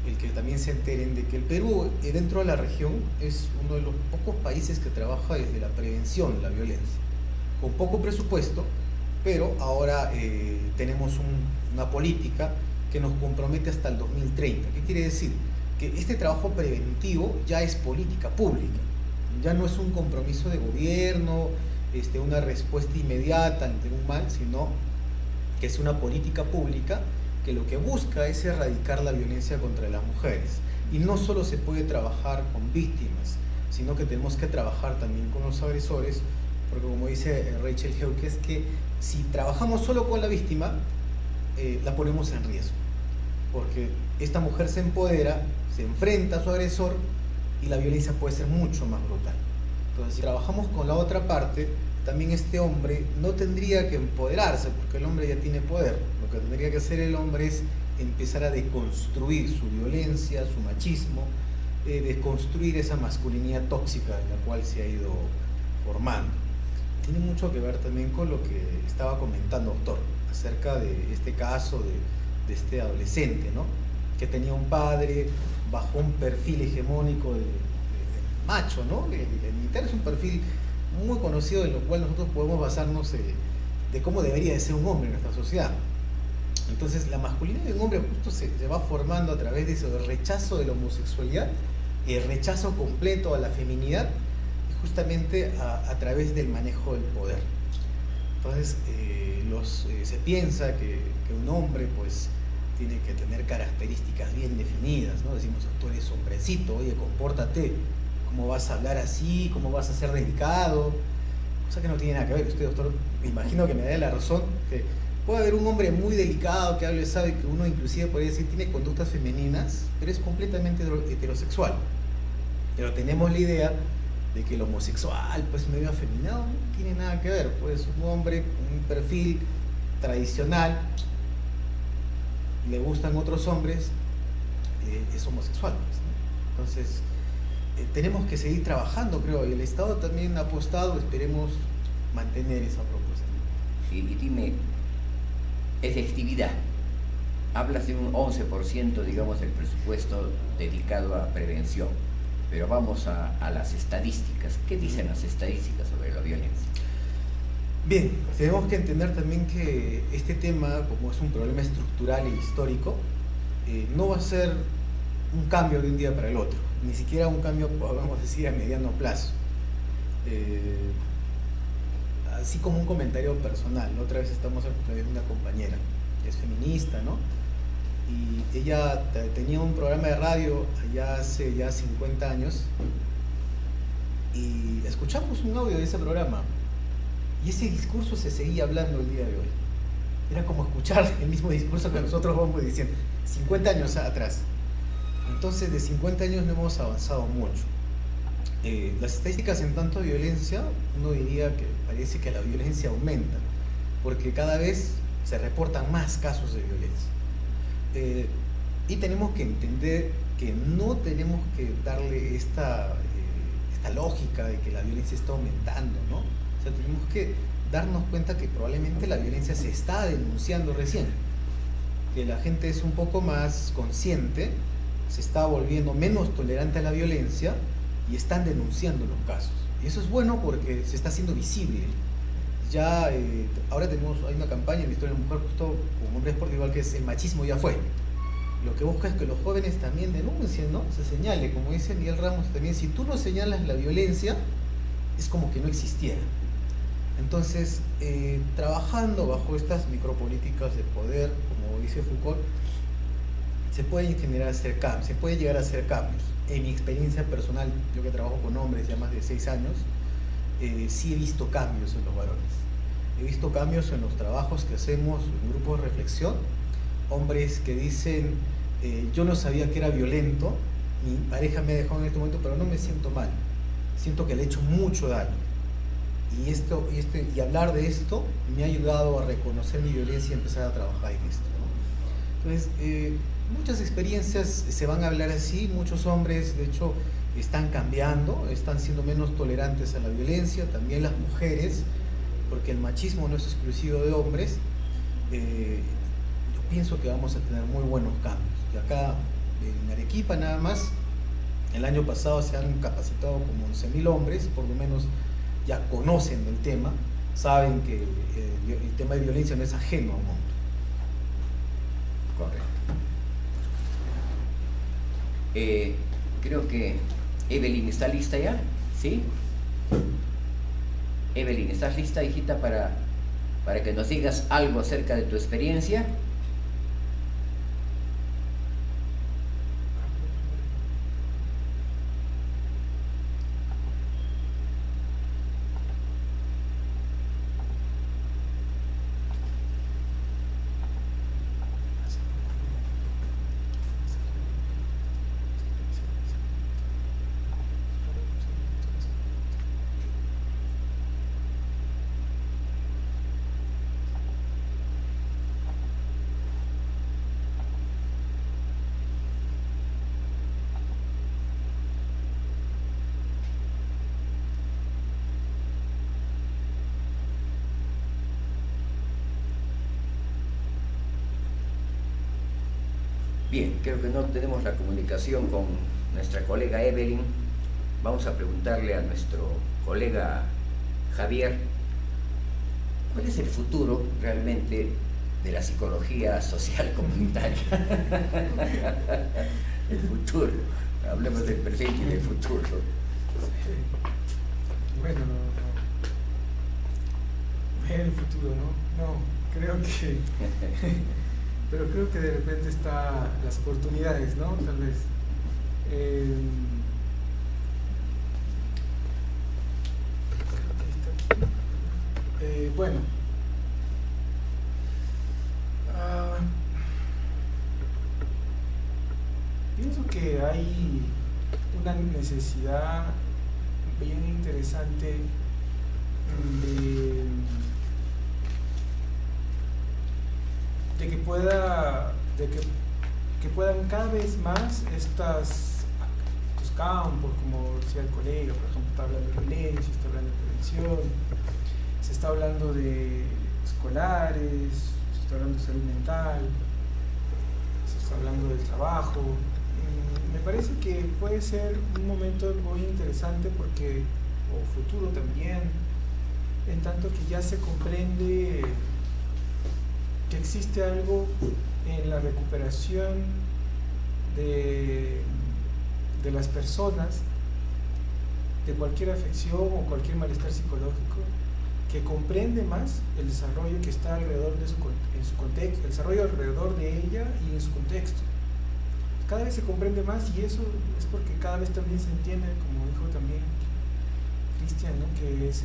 el que también se enteren de que el Perú, dentro de la región, es uno de los pocos países que trabaja desde la prevención de la violencia, con poco presupuesto, pero ahora tenemos una política que nos compromete hasta el 2030. ¿Qué quiere decir? Que este trabajo preventivo ya es política pública, ya no es un compromiso de gobierno, una respuesta inmediata ante un mal, sino que es una política pública que lo que busca es erradicar la violencia contra las mujeres. Y no solo se puede trabajar con víctimas, sino que tenemos que trabajar también con los agresores, porque como dice Rachel Heuke, es que si trabajamos solo con la víctima, la ponemos en riesgo, porque esta mujer se empodera, se enfrenta a su agresor y la violencia puede ser mucho más brutal. Entonces, si trabajamos con la otra parte, también este hombre no tendría que empoderarse, porque el hombre ya tiene poder. Lo que tendría que hacer el hombre es empezar a deconstruir su violencia, su machismo, deconstruir esa masculinidad tóxica en la cual se ha ido formando. Tiene mucho que ver también con lo que estaba comentando, doctor, acerca de este caso de este adolescente, ¿no? Que tenía un padre bajo un perfil hegemónico de macho, ¿no? El militar es un perfil muy conocido en lo cual nosotros podemos basarnos de cómo debería de ser un hombre en nuestra sociedad. Entonces la masculinidad de un hombre justo se va formando a través de eso, del rechazo de la homosexualidad, el rechazo completo a la feminidad, y justamente a través del manejo del poder. Entonces se piensa que un hombre pues tiene que tener características bien definidas, ¿no? Decimos, tú eres hombrecito, oye, compórtate, ¿cómo vas a hablar así? ¿Cómo vas a ser delicado? Cosa que no tiene nada que ver. Usted, doctor, me imagino que me da la razón, que puede haber un hombre muy delicado que hable, sabe que uno inclusive podría decir tiene conductas femeninas, pero es completamente heterosexual. Pero tenemos la idea de que el homosexual, pues medio afeminado, no tiene nada que ver, pues un hombre con un perfil tradicional, le gustan otros hombres, es homosexual, pues, ¿no? Entonces, tenemos que seguir trabajando, creo, y el Estado también ha apostado, esperemos mantener esa propuesta. Y dime, efectividad. Hablas de un 11%, digamos, del presupuesto dedicado a prevención, pero vamos a las estadísticas. ¿Qué dicen las estadísticas sobre la violencia? Bien, tenemos que entender también que este tema, como es un problema estructural e histórico, no va a ser un cambio de un día para el otro, ni siquiera un cambio, vamos a decir, a mediano plazo. Así como un comentario personal, ¿no? Otra vez estamos acompañando a una compañera, que es feminista, ¿no? Y ella tenía un programa de radio allá hace ya 50 años y escuchamos un audio de ese programa. Y ese discurso se seguía hablando el día de hoy. Era como escuchar el mismo discurso que nosotros vamos diciendo 50 años atrás. Entonces, de 50 años no hemos avanzado mucho. Las estadísticas en tanto a violencia, uno diría que parece que la violencia aumenta, porque cada vez se reportan más casos de violencia. Y tenemos que entender que no tenemos que darle esta lógica de que la violencia está aumentando, ¿no? O sea, tenemos que darnos cuenta que probablemente la violencia se está denunciando recién, que la gente es un poco más consciente, se está volviendo menos tolerante a la violencia y están denunciando los casos. Y eso es bueno porque se está haciendo visible. Ya ahora hay una campaña en la historia de la mujer justo con Hombres por Igual, que es el machismo ya fue. Lo que busca es que los jóvenes también denuncien, ¿no? Se señale, como dice Miguel Ramos también, si tú no señalas la violencia, es como que no existiera. Entonces, trabajando bajo estas micropolíticas de poder, como dice Foucault, se puede llegar a hacer cambios. En mi experiencia personal, yo que trabajo con hombres ya más de 6 años, sí he visto cambios en los varones. He visto cambios en los trabajos que hacemos en grupos de reflexión, hombres que dicen, yo no sabía que era violento, mi pareja me dejó en este momento, pero no me siento mal, siento que le he hecho mucho daño. Y hablar de esto me ha ayudado a reconocer mi violencia y empezar a trabajar en esto, ¿no? Entonces, muchas experiencias se van a hablar así, muchos hombres, de hecho, están cambiando, están siendo menos tolerantes a la violencia, también las mujeres, porque el machismo no es exclusivo de hombres. Yo pienso que vamos a tener muy buenos cambios. Y acá en Arequipa nada más, el año pasado se han capacitado como 11.000 hombres, por lo menos ya conocen el tema, saben que el tema de violencia no es ajeno a un hombre. Correcto. Creo que Evelyn está lista ya, ¿sí? Evelyn, ¿estás lista, hijita, para que nos digas algo acerca de tu experiencia? Bien, creo que no tenemos la comunicación con nuestra colega Evelyn. Vamos a preguntarle a nuestro colega Javier, ¿cuál es el futuro realmente de la psicología social comunitaria? El futuro, hablemos del presente y del futuro. Bueno, ver el futuro, ¿no? No, creo que... pero creo que de repente están las oportunidades, ¿no? Tal vez. Bueno. Pienso que hay una necesidad bien interesante de que puedan cada vez más estos campos, como decía el colega, por ejemplo, está hablando de violencia, está hablando de prevención, se está hablando de escolares, se está hablando de salud mental, se está hablando del trabajo. Me parece que puede ser un momento muy interesante porque, o futuro también, en tanto que ya se comprende que existe algo en la recuperación de las personas de cualquier afección o cualquier malestar psicológico, que comprende más el desarrollo que está alrededor de en su contexto, el desarrollo alrededor de ella y en su contexto. Cada vez se comprende más, y eso es porque cada vez también se entiende, como dijo también Cristian, ¿no? Que es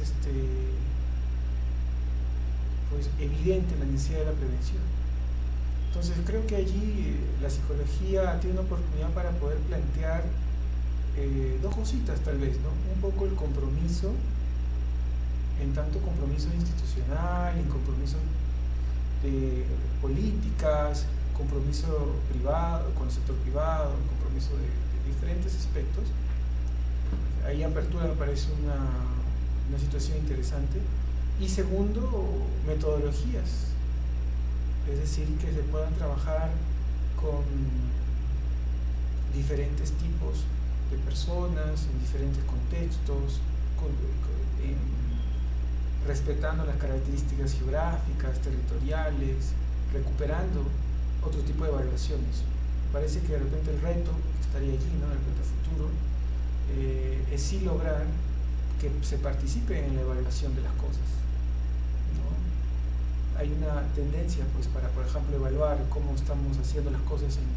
pues evidente la necesidad de la prevención. Entonces creo que allí la psicología tiene una oportunidad para poder plantear dos cositas tal vez, ¿no? Un poco el compromiso, en tanto compromiso institucional y compromiso de políticas, compromiso privado, con el sector privado, compromiso de diferentes aspectos. Ahí apertura me parece una situación interesante. Y segundo, metodologías, es decir, que se puedan trabajar con diferentes tipos de personas, en diferentes contextos, respetando las características geográficas, territoriales, recuperando otro tipo de evaluaciones. Me parece que de repente el reto que estaría allí, ¿no? El reto futuro, es sí lograr que se participe en la evaluación de las cosas, ¿no? Hay una tendencia, pues, para, por ejemplo, evaluar cómo estamos haciendo las cosas en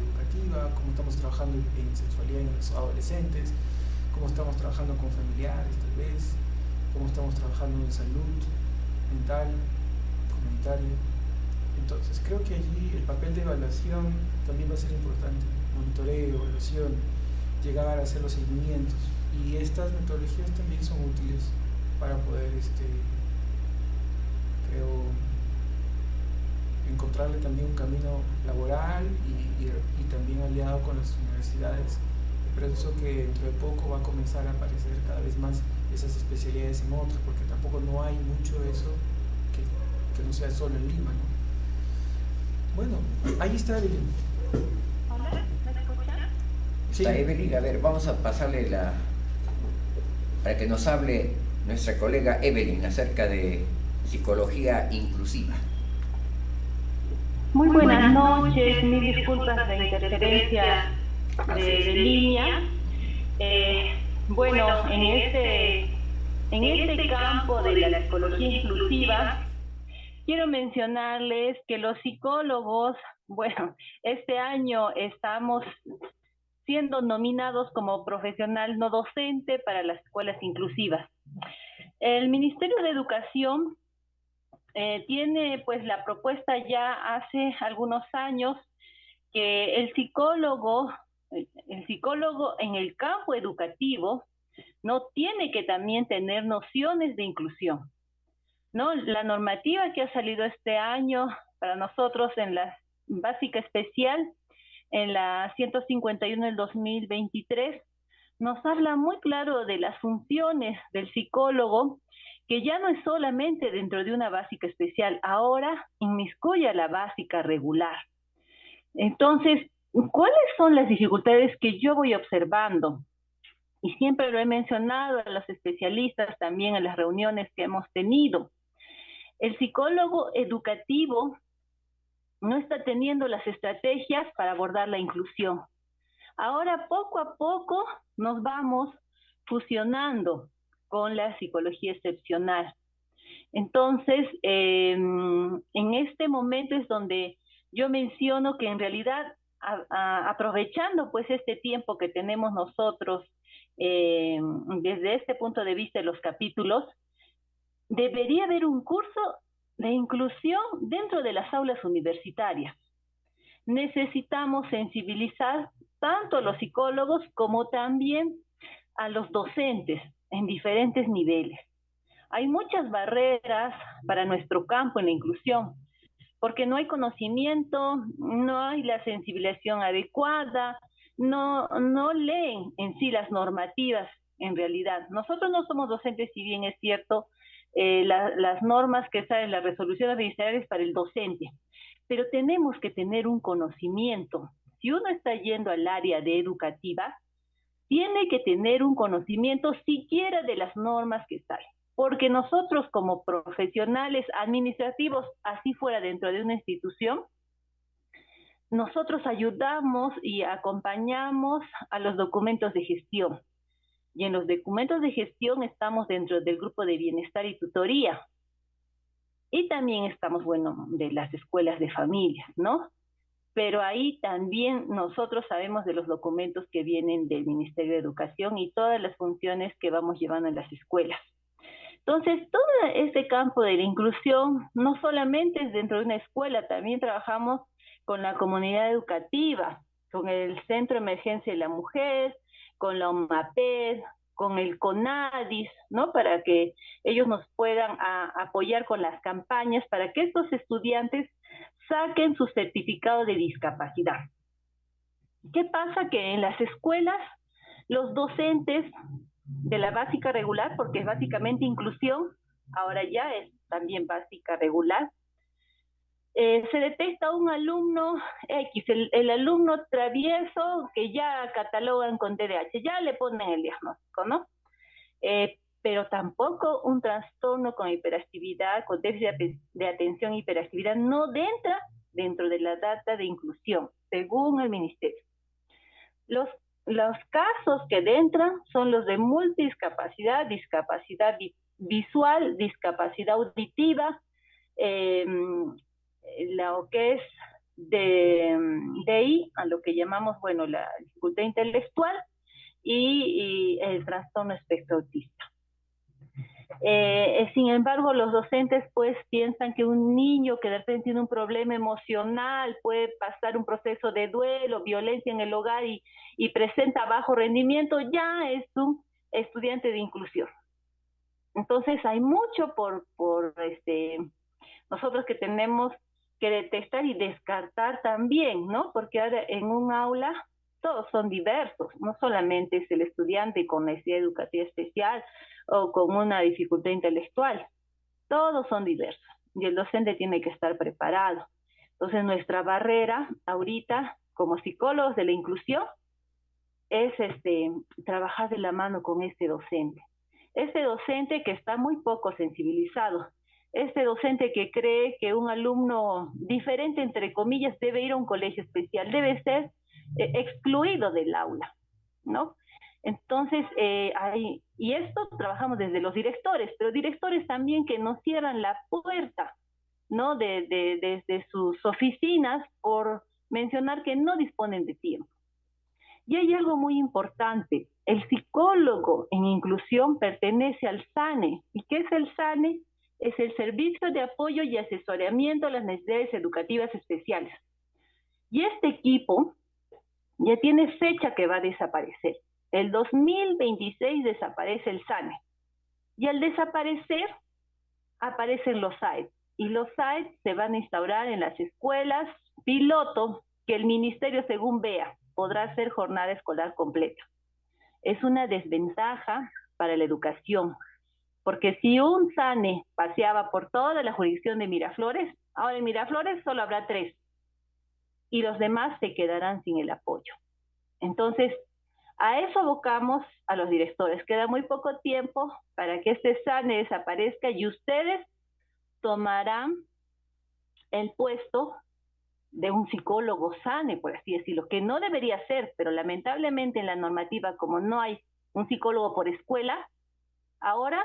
educativa, cómo estamos trabajando en sexualidad en los adolescentes, cómo estamos trabajando con familiares, tal vez, cómo estamos trabajando en salud mental, comunitaria. Entonces, creo que allí el papel de evaluación también va a ser importante. Monitoreo, evaluación, llegar a hacer los seguimientos. Y estas metodologías también son útiles para poder, creo, encontrarle también un camino laboral y también aliado con las universidades. Pienso que dentro de poco va a comenzar a aparecer cada vez más esas especialidades en otras, porque tampoco no hay mucho de eso que no sea solo en Lima, ¿no? Bueno, ahí está Evelyn. Hola, ¿me escuchan? Está Evelyn, a ver, vamos a pasarle para que nos hable nuestra colega Evelyn acerca de psicología inclusiva. Muy buenas noches, mil disculpas de interferencia de línea. Bueno, en este campo de la psicología inclusiva, quiero mencionarles que los psicólogos, bueno, este año estamos siendo nominados como profesional no docente para las escuelas inclusivas. El Ministerio de Educación tiene pues la propuesta ya hace algunos años que el psicólogo en el campo educativo no tiene que también tener nociones de inclusión, ¿no? La normativa que ha salido este año para nosotros en la básica especial, en la 151 del 2023, nos habla muy claro de las funciones del psicólogo, que ya no es solamente dentro de una básica especial, ahora inmiscuye a la básica regular. Entonces, ¿cuáles son las dificultades que yo voy observando? Y siempre lo he mencionado a los especialistas también en las reuniones que hemos tenido. El psicólogo educativo no está teniendo las estrategias para abordar la inclusión. Ahora, poco a poco, nos vamos fusionando con la psicología excepcional. Entonces, en este momento es donde yo menciono que en realidad, aprovechando pues este tiempo que tenemos nosotros, desde este punto de vista de los capítulos, debería haber un curso de inclusión dentro de las aulas universitarias. Necesitamos sensibilizar tanto a los psicólogos como también a los docentes en diferentes niveles. Hay muchas barreras para nuestro campo en la inclusión, porque no hay conocimiento, no hay la sensibilización adecuada, no leen en sí las normativas en realidad. Nosotros no somos docentes, si bien es cierto, las normas que salen en las resoluciones ministeriales para el docente, pero tenemos que tener un conocimiento. Si uno está yendo al área de educativa, tiene que tener un conocimiento siquiera de las normas que salen, porque nosotros como profesionales administrativos, así fuera dentro de una institución, nosotros ayudamos y acompañamos a los documentos de gestión. Y en los documentos de gestión estamos dentro del grupo de bienestar y tutoría. Y también estamos, bueno, de las escuelas de familias, ¿no? Pero ahí también nosotros sabemos de los documentos que vienen del Ministerio de Educación y todas las funciones que vamos llevando en las escuelas. Entonces, todo este campo de la inclusión no solamente es dentro de una escuela, también trabajamos con la comunidad educativa, con el Centro de Emergencia de la Mujer, con la OMAPED, con el CONADIS, ¿no? Para que ellos nos puedan apoyar con las campañas para que estos estudiantes saquen su certificado de discapacidad. ¿Qué pasa? Que en las escuelas los docentes de la básica regular, porque es básicamente inclusión, ahora ya es también básica regular, se detecta un alumno X, el alumno travieso que ya catalogan con TDAH, ya le ponen el diagnóstico, ¿no? Pero tampoco un trastorno con hiperactividad, con déficit de atención e hiperactividad, no entra dentro de la data de inclusión, según el ministerio. Los casos que entran son los de multidiscapacidad, discapacidad visual, discapacidad auditiva, lo que es de DI, a lo que llamamos, bueno, la dificultad intelectual y el trastorno espectro autista. Sin embargo, los docentes pues piensan que un niño que de repente tiene un problema emocional puede pasar un proceso de duelo, violencia en el hogar y presenta bajo rendimiento, ya es un estudiante de inclusión. Entonces hay mucho por nosotros que tenemos que detectar y descartar también, ¿no? Porque ahora en un aula todos son diversos, no solamente es el estudiante con necesidad educativa especial o con una dificultad intelectual, todos son diversos y el docente tiene que estar preparado. Entonces nuestra barrera ahorita como psicólogos de la inclusión es trabajar de la mano con este docente que está muy poco sensibilizado, este docente que cree que un alumno diferente, entre comillas, debe ir a un colegio especial, debe ser excluido del aula, ¿no? Entonces, y esto trabajamos desde los directores, pero directores también que nos cierran la puerta, ¿no? Desde sus oficinas por mencionar que no disponen de tiempo. Y hay algo muy importante, el psicólogo en inclusión pertenece al SANE. ¿Y qué es el SANE? Es el Servicio de Apoyo y Asesoramiento a las Necesidades Educativas Especiales. Y este equipo ya tiene fecha que va a desaparecer. El 2026 desaparece el SANE. Y al desaparecer, aparecen los SAED. Y los SAED se van a instaurar en las escuelas piloto que el ministerio, según vea, podrá hacer jornada escolar completa. Es una desventaja para la educación, porque si un SANE paseaba por toda la jurisdicción de Miraflores, ahora en Miraflores solo habrá 3, y los demás se quedarán sin el apoyo. Entonces, a eso abocamos a los directores. Queda muy poco tiempo para que este SANE desaparezca y ustedes tomarán el puesto de un psicólogo SANE, por así decirlo, que no debería ser, pero lamentablemente en la normativa, como no hay un psicólogo por escuela, ahora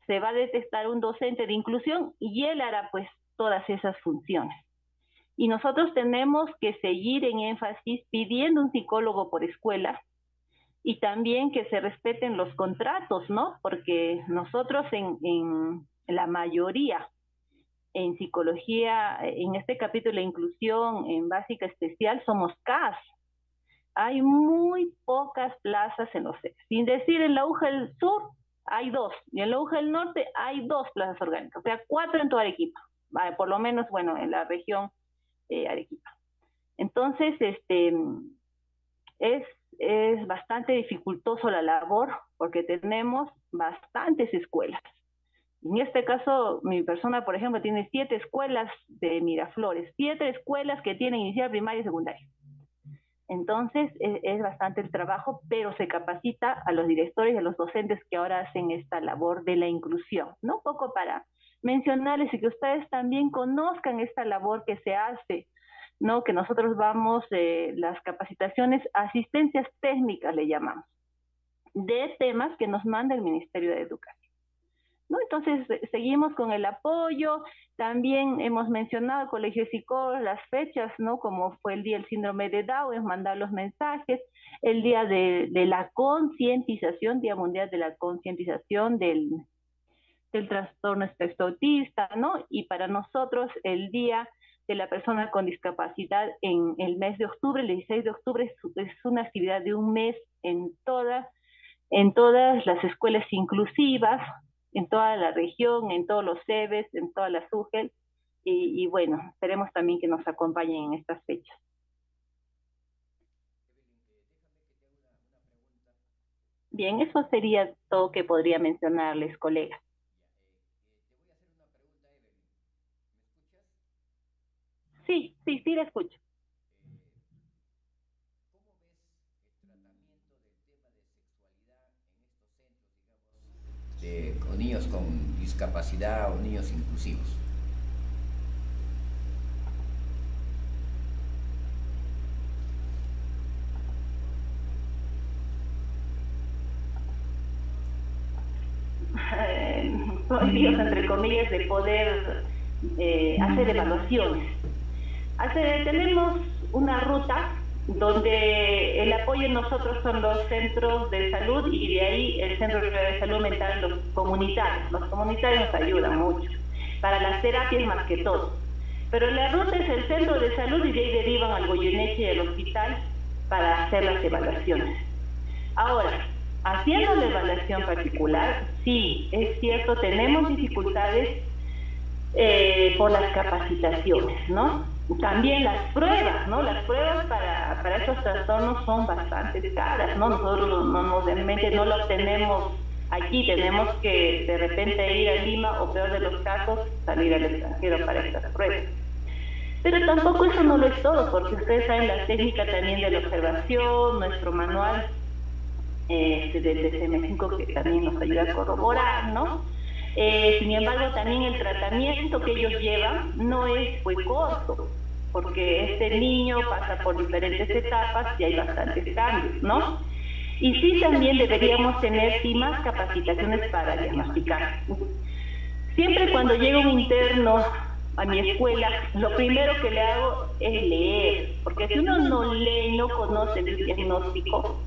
se va a detectar un docente de inclusión y él hará pues todas esas funciones. Y nosotros tenemos que seguir en énfasis pidiendo un psicólogo por escuela y también que se respeten los contratos, ¿no? Porque nosotros en la mayoría en psicología, en este capítulo de inclusión en básica especial, somos CAS. Hay muy pocas plazas en los CES. Sin decir, en la UJA del Sur hay 2, y en la UJA del Norte hay 2 plazas orgánicas, o sea, 4 en toda Arequipa, por lo menos, bueno, en la región Arequipa. Entonces, es bastante dificultoso la labor, porque tenemos bastantes escuelas. En este caso, mi persona, por ejemplo, tiene 7 escuelas de Miraflores, 7 escuelas que tienen inicial, primaria y secundaria. Entonces, es bastante el trabajo, pero se capacita a los directores y a los docentes que ahora hacen esta labor de la inclusión, ¿no? Un poco para mencionarles y que ustedes también conozcan esta labor que se hace, ¿no? Que nosotros vamos, las capacitaciones, asistencias técnicas le llamamos, de temas que nos manda el Ministerio de Educación, ¿no? Entonces, seguimos con el apoyo. También hemos mencionado Colegio de Psicólogos, las fechas, ¿no? Como fue el Día del Síndrome de Down, es mandar los mensajes, el Día de la Concientización, Día Mundial de la Concientización del Trastorno Espectro Autista, ¿no? Y para nosotros el Día de la Persona con Discapacidad en el mes de octubre, el 16 de octubre, es una actividad de un mes en todas las escuelas inclusivas, en toda la región, en todos los CEBES, en todas las UGEL, y bueno, esperemos también que nos acompañen en estas fechas. Bien, eso sería todo que podría mencionarles, colegas. Sí, la escucho. O niños con discapacidad o niños inclusivos. Prohibidos, entre comillas, de poder hacer evaluaciones. Tenemos una ruta donde el apoyo de nosotros son los centros de salud y de ahí el centro de salud mental, los comunitarios. Los comunitarios nos ayudan mucho para las terapias más que todo. Pero la ruta es el centro de salud y de ahí derivan al Goyeneche y al hospital para hacer las evaluaciones. Ahora, haciendo la evaluación particular, sí, es cierto, tenemos dificultades por las capacitaciones, ¿no? También las pruebas, ¿no? Las pruebas para estos trastornos son bastante caras, ¿no? Nosotros normalmente no las tenemos aquí, tenemos que de repente ir a Lima o peor de los casos, salir al extranjero para estas pruebas. Pero tampoco eso no lo es todo, porque ustedes saben la técnica también de la observación, nuestro manual del DSM-5 que también nos ayuda a corroborar, ¿no? Sin embargo, también el tratamiento que ellos llevan no es muy corto, porque este niño pasa por diferentes etapas y hay bastantes cambios, ¿no? Y sí también deberíamos tener más capacitaciones para diagnosticar. Siempre cuando llega un interno a mi escuela, lo primero que le hago es leer, porque si uno no lee y no conoce el diagnóstico,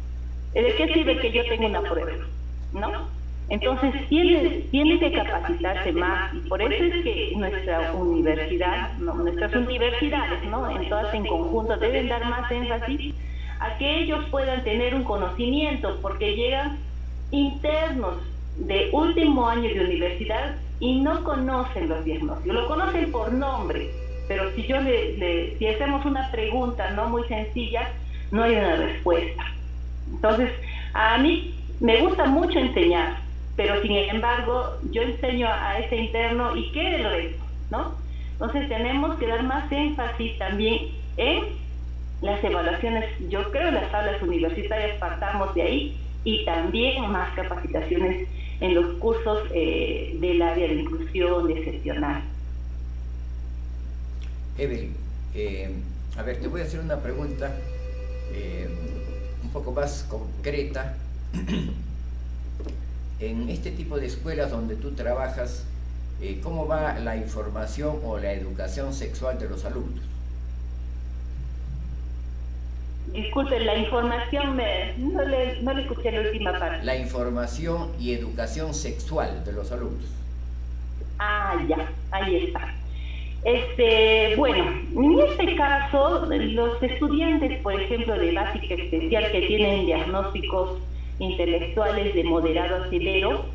¿de qué sirve que yo tenga una prueba? ¿No? Entonces tiene que capacitarse más, y por eso es que nuestra universidad, nuestras universidades, ¿no? En todas en conjunto deben dar más énfasis a que ellos puedan tener un conocimiento, porque llegan internos de último año de universidad y no conocen los diagnósticos, lo conocen por nombre, pero si si hacemos una pregunta no muy sencilla, no hay una respuesta. Entonces, a mí me gusta mucho enseñar, pero sin embargo, yo enseño a ese interno y ¿qué es el resto? ¿No? Entonces tenemos que dar más énfasis también en las evaluaciones. Yo creo que las aulas universitarias partamos de ahí, y también más capacitaciones en los cursos del área de inclusión, de excepcional. Evelyn, a ver, te voy a hacer una pregunta un poco más concreta. En este tipo de escuelas donde tú trabajas, ¿cómo va la información o la educación sexual de los alumnos? Disculpe, la información, no le escuché la última parte. La información y educación sexual de los alumnos. Ah, ya, ahí está. Bueno, en este caso, los estudiantes, por ejemplo, de básica especial que tienen diagnósticos intelectuales de moderado a severo,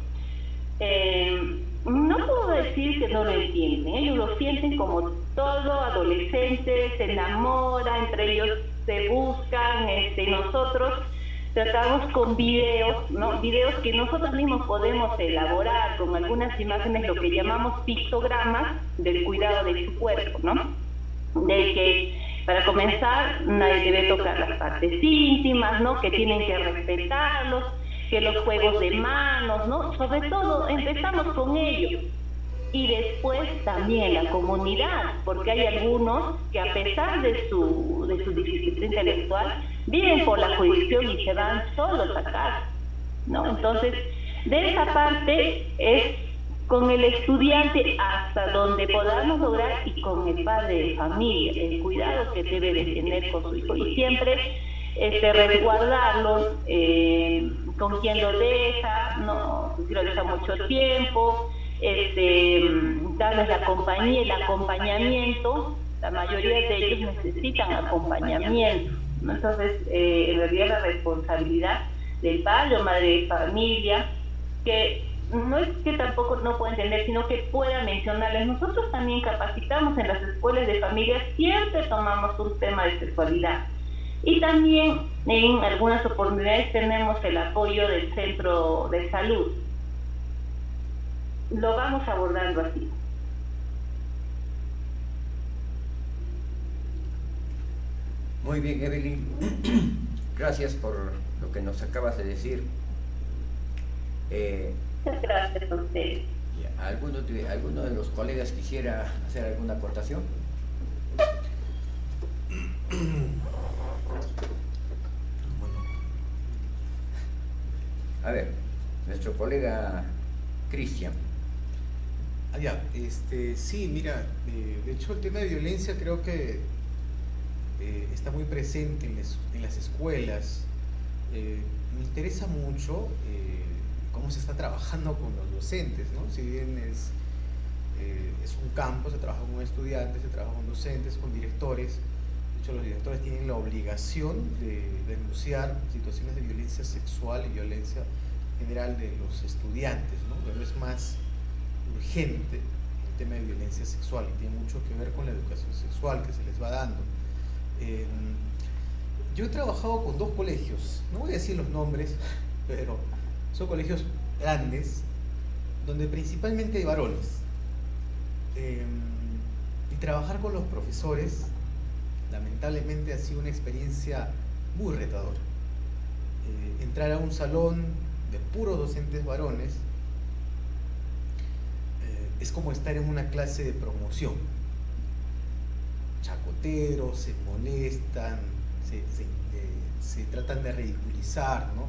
no puedo decir que no lo entienden, ellos lo sienten como todo adolescente, se enamora, entre ellos se buscan, nosotros tratamos con videos, ¿no? Videos que nosotros mismos podemos elaborar con algunas imágenes, lo que llamamos pictogramas del cuidado de su cuerpo, ¿no? De que, para comenzar, nadie debe tocar las partes íntimas, ¿no? Que tienen que respetarlos, que los juegos de manos, ¿no? Sobre todo, empezamos con ellos. Y después también la comunidad, porque hay algunos que a pesar de su dificultad intelectual, viven por la jurisdicción y se van solos a casa, ¿no? Entonces, de esa parte es con el estudiante hasta donde podamos lograr, y con el padre de familia, el cuidado que debe de tener con su hijo, y siempre resguardarlo, con quien lo deja, no, si lo deja mucho tiempo, darles la compañía y el acompañamiento. La mayoría de ellos necesitan acompañamiento, ¿no? Entonces, en realidad la responsabilidad del padre o madre de familia, que no es que tampoco no pueda entender, sino que pueda mencionarles. Nosotros también capacitamos en las escuelas de familia, siempre tomamos un tema de sexualidad. Y también en algunas oportunidades tenemos el apoyo del centro de salud. Lo vamos abordando así. Muy bien, Evelyn. Gracias por lo que nos acabas de decir. Muchas gracias a ustedes. ¿Alguno de los colegas quisiera hacer alguna aportación? A ver, nuestro colega Cristian. Sí, mira, de hecho el tema de violencia creo que está muy presente en las escuelas. Me interesa mucho cómo se está trabajando con los docentes, ¿no? Si bien es un campo, se trabaja con estudiantes, se trabaja con docentes, con directores. De hecho, los directores tienen la obligación de denunciar situaciones de violencia sexual y violencia general de los estudiantes, ¿no? Pero es más urgente el tema de violencia sexual y tiene mucho que ver con la educación sexual que se les va dando. Yo he trabajado con 2 colegios, no voy a decir los nombres, pero son colegios grandes, donde principalmente hay varones. Y trabajar con los profesores, lamentablemente, ha sido una experiencia muy retadora. Entrar a un salón de puros docentes varones es como estar en una clase de promoción. Chacoteros, se molestan, se tratan de ridiculizar, ¿no?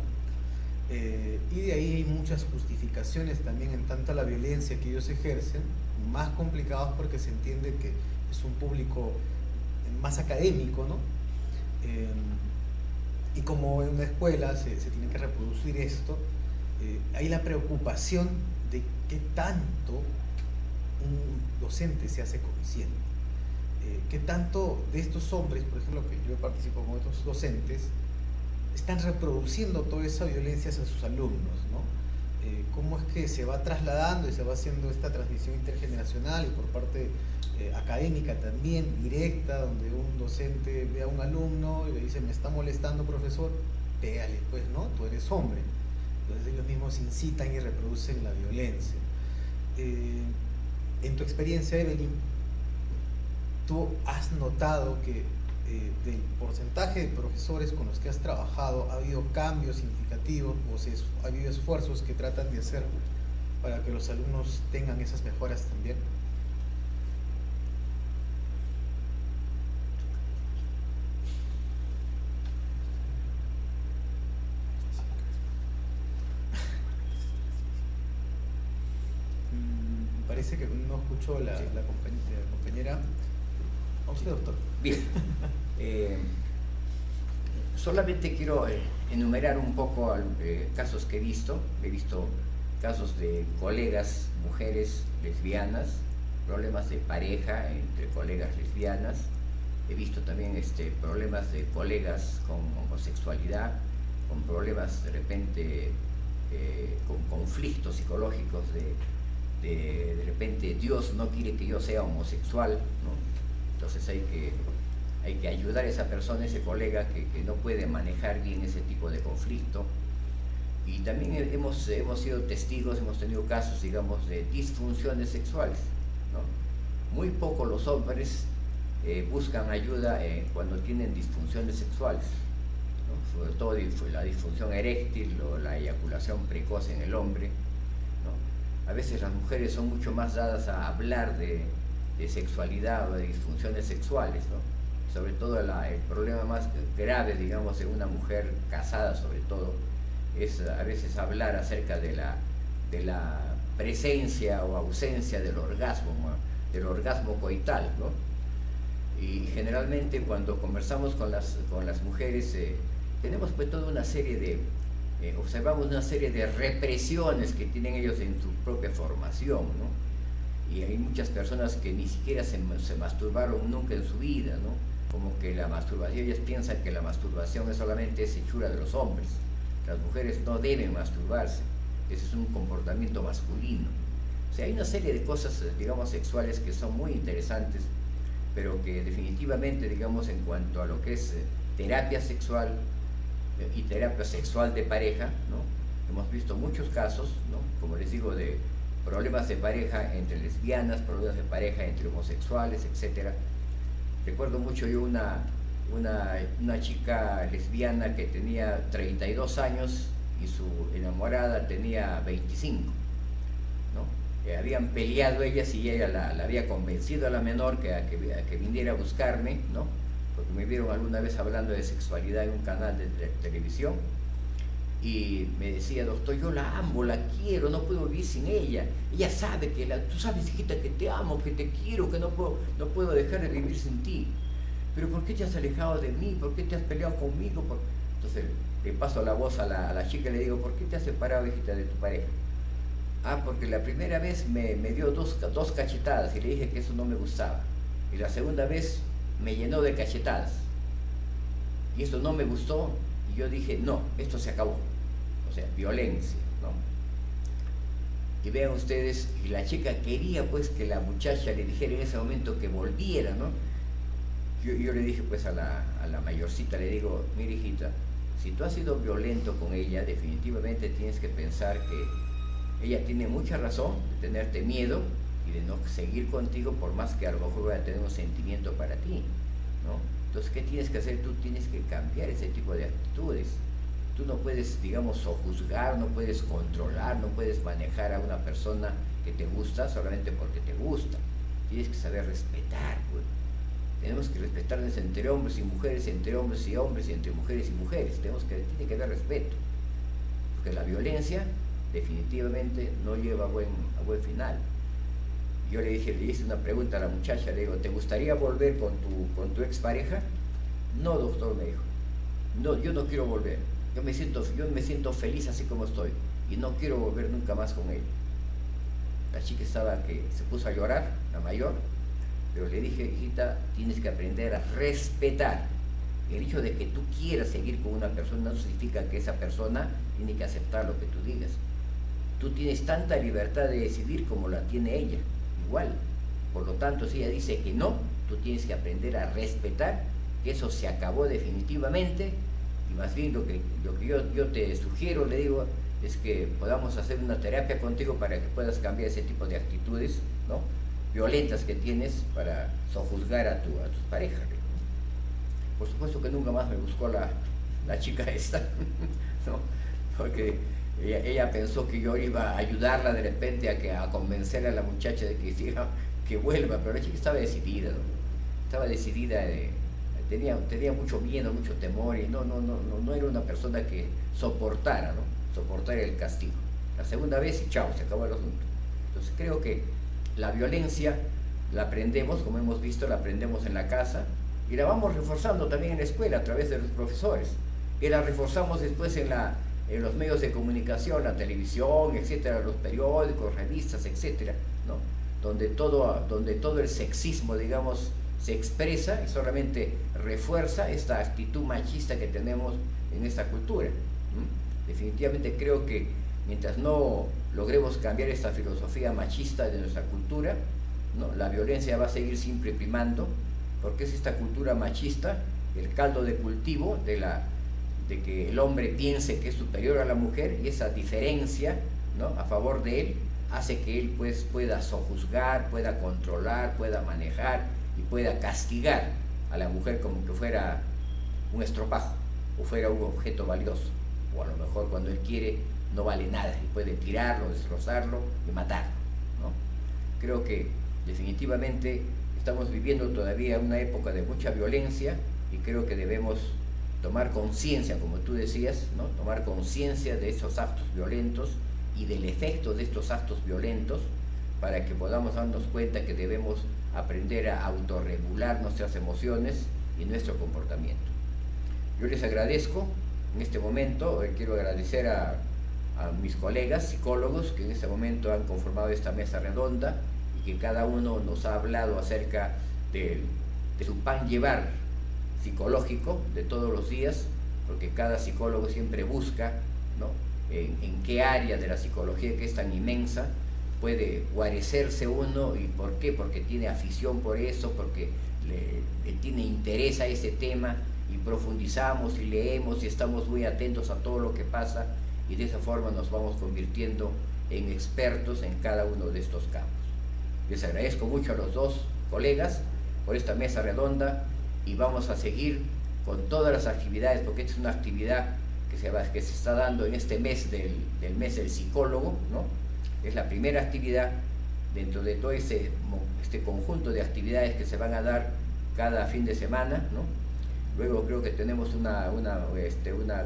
Y de ahí hay muchas justificaciones también en tanto a la violencia que ellos ejercen, más complicados porque se entiende que es un público más académico, ¿no? Y como en una escuela se tiene que reproducir esto, hay la preocupación de qué tanto un docente se hace consciente. ¿Qué tanto de estos hombres, por ejemplo, que yo participo con otros docentes, están reproduciendo toda esa violencia hacia sus alumnos, ¿no? Cómo es que se va trasladando y se va haciendo esta transmisión intergeneracional y por parte académica también, directa, donde un docente ve a un alumno y le dice: me está molestando, profesor, pégale, pues, ¿no? Tú eres hombre. Entonces ellos mismos incitan y reproducen la violencia. En tu experiencia, Evelyn, ¿tú has notado que del porcentaje de profesores con los que has trabajado ha habido cambios significativos o ha habido esfuerzos que tratan de hacer para que los alumnos tengan esas mejoras también? Parece que no escucho la compañera. ¿A usted, doctor? Bien. Solamente quiero enumerar un poco casos que he visto. He visto casos de colegas, mujeres lesbianas, problemas de pareja entre colegas lesbianas. He visto también problemas de colegas con homosexualidad, con problemas de repente, con conflictos psicológicos de repente Dios no quiere que yo sea homosexual, ¿no? Entonces hay que ayudar a esa persona, ese colega que no puede manejar bien ese tipo de conflicto. Y también hemos sido testigos, hemos tenido casos, digamos, de disfunciones sexuales, ¿no? Muy poco los hombres buscan ayuda cuando tienen disfunciones sexuales, ¿no? Sobre todo la disfunción eréctil o la eyaculación precoz en el hombre, ¿no? A veces las mujeres son mucho más dadas a hablar de sexualidad o de disfunciones sexuales, ¿no? Sobre todo el problema más grave, digamos, de una mujer casada, sobre todo, es a veces hablar acerca de la presencia o ausencia del orgasmo coital, ¿no? Y generalmente cuando conversamos con las mujeres tenemos pues toda una serie observamos una serie de represiones que tienen ellos en su propia formación, ¿no? Y hay muchas personas que ni siquiera se masturbaron nunca en su vida, ¿no? Como que la masturbación, ellas piensan que la masturbación es solamente hechura de los hombres. Las mujeres no deben masturbarse, ese es un comportamiento masculino. O sea, hay una serie de cosas, digamos, sexuales que son muy interesantes, pero que definitivamente, digamos, en cuanto a lo que es terapia sexual y terapia sexual de pareja, ¿no? Hemos visto muchos casos, ¿no? Como les digo, de problemas de pareja entre lesbianas, problemas de pareja entre homosexuales, etc. Recuerdo mucho yo una chica lesbiana que tenía 32 años y su enamorada tenía 25, ¿no? Habían peleado ellas y ella la había convencido a la menor que viniera a buscarme, ¿no? Porque me vieron alguna vez hablando de sexualidad en un canal de televisión y me decía: doctor, yo la amo, la quiero, no puedo vivir sin ella. Ella sabe tú sabes, hijita, que te amo, que te quiero, que no puedo dejar de vivir sin ti. pero ¿por qué te has alejado de mí? ¿Por qué te has peleado conmigo? Entonces le paso la voz a la chica y le digo, ¿por qué te has separado, hijita, de tu pareja? Ah, porque la primera vez me dio dos cachetadas y le dije que eso no me gustaba. Y la segunda vez me llenó de cachetadas. Y eso no me gustó y yo dije, no, esto se acabó. O sea, violencia, ¿no? Y vean ustedes, y la chica quería pues que la muchacha le dijera en ese momento que volviera, ¿no? Yo le dije pues a la mayorcita, le digo, mira hijita, si tú has sido violento con ella, definitivamente tienes que pensar que ella tiene mucha razón de tenerte miedo y de no seguir contigo por más que a lo mejor vaya a tener un sentimiento para ti, ¿no? Entonces, ¿qué tienes que hacer? Tú tienes que cambiar ese tipo de actitudes. Tú no puedes, digamos, sojuzgar, no puedes controlar, no puedes manejar a una persona que te gusta solamente porque te gusta. Tienes que saber respetar, pues. Tenemos que respetarnos entre hombres y mujeres, entre hombres y hombres, y entre mujeres y mujeres. Tiene que haber respeto. Porque la violencia definitivamente no lleva a buen final. Yo le hice una pregunta a la muchacha, le digo, ¿te gustaría volver con tu expareja? No, doctor, me dijo. No, yo no quiero volver. Yo me siento feliz así como estoy y no quiero volver nunca más con él. La chica se puso a llorar, la mayor, pero le dije, hijita, tienes que aprender a respetar. El hecho de que tú quieras seguir con una persona no significa que esa persona tiene que aceptar lo que tú digas. Tú tienes tanta libertad de decidir como la tiene ella, igual. Por lo tanto, si ella dice que no, tú tienes que aprender a respetar, que eso se acabó definitivamente. Y más bien lo que yo te sugiero, le digo, es que podamos hacer una terapia contigo para que puedas cambiar ese tipo de actitudes, ¿no?, violentas que tienes para sojuzgar a tus parejas. Por supuesto que nunca más me buscó la chica esta, ¿no?, porque ella pensó que yo iba a ayudarla de repente a convencer a la muchacha de que vuelva, pero la chica estaba decidida, ¿no? Estaba decidida, tenía mucho miedo, mucho temor y no era una persona que soportara el castigo. La segunda vez y chao, se acabó el asunto. Entonces creo que la violencia la aprendemos, como hemos visto, la aprendemos en la casa y la vamos reforzando también en la escuela a través de los profesores, y la reforzamos después en los medios de comunicación, la televisión, etcétera, los periódicos, revistas, etcétera, ¿no?, donde todo el sexismo, digamos, se expresa y solamente refuerza esta actitud machista que tenemos en esta cultura. Definitivamente creo que mientras no logremos cambiar esta filosofía machista de nuestra cultura, ¿no?, la violencia va a seguir siempre primando, porque es esta cultura machista el caldo de cultivo de que el hombre piense que es superior a la mujer, y esa diferencia, ¿no?, a favor de él hace que él pues pueda sojuzgar, pueda controlar, pueda manejar y pueda castigar a la mujer como que fuera un estropajo o fuera un objeto valioso, o a lo mejor cuando él quiere no vale nada y puede tirarlo, destrozarlo y matarlo, ¿no? Creo que definitivamente estamos viviendo todavía una época de mucha violencia y creo que debemos tomar conciencia, como tú decías, ¿no?, tomar conciencia de esos actos violentos y del efecto de estos actos violentos para que podamos darnos cuenta que debemos aprender a autorregular nuestras emociones y nuestro comportamiento. Yo les agradezco en este momento, quiero agradecer a mis colegas psicólogos que en este momento han conformado esta mesa redonda y que cada uno nos ha hablado acerca de su pan llevar psicológico de todos los días, porque cada psicólogo siempre busca, ¿no?, en qué área de la psicología, que es tan inmensa, puede guarecerse uno. ¿Y por qué? Porque tiene afición por eso, porque le tiene interés a ese tema, y profundizamos y leemos y estamos muy atentos a todo lo que pasa, y de esa forma nos vamos convirtiendo en expertos en cada uno de estos campos. Les agradezco mucho a los dos colegas por esta mesa redonda, y vamos a seguir con todas las actividades, porque esta es una actividad que se está dando en este mes del mes del psicólogo, ¿no? Es la primera actividad dentro de todo este conjunto de actividades que se van a dar cada fin de semana, ¿no? Luego creo que tenemos una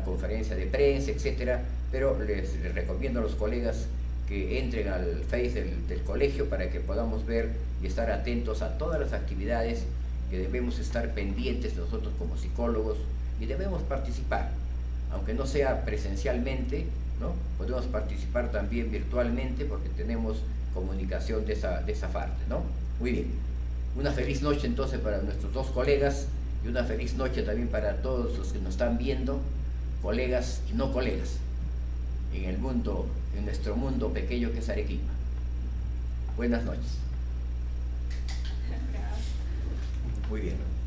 conferencia de prensa, etcétera, pero les recomiendo a los colegas que entren al Face del colegio para que podamos ver y estar atentos a todas las actividades que debemos estar pendientes nosotros como psicólogos y debemos participar, aunque no sea presencialmente, ¿no? Podemos participar también virtualmente porque tenemos comunicación de esa parte, ¿no? Muy bien. Una feliz noche entonces para nuestros dos colegas y una feliz noche también para todos los que nos están viendo, colegas y no colegas, en el mundo, en nuestro mundo pequeño que es Arequipa. Buenas noches. Muy bien.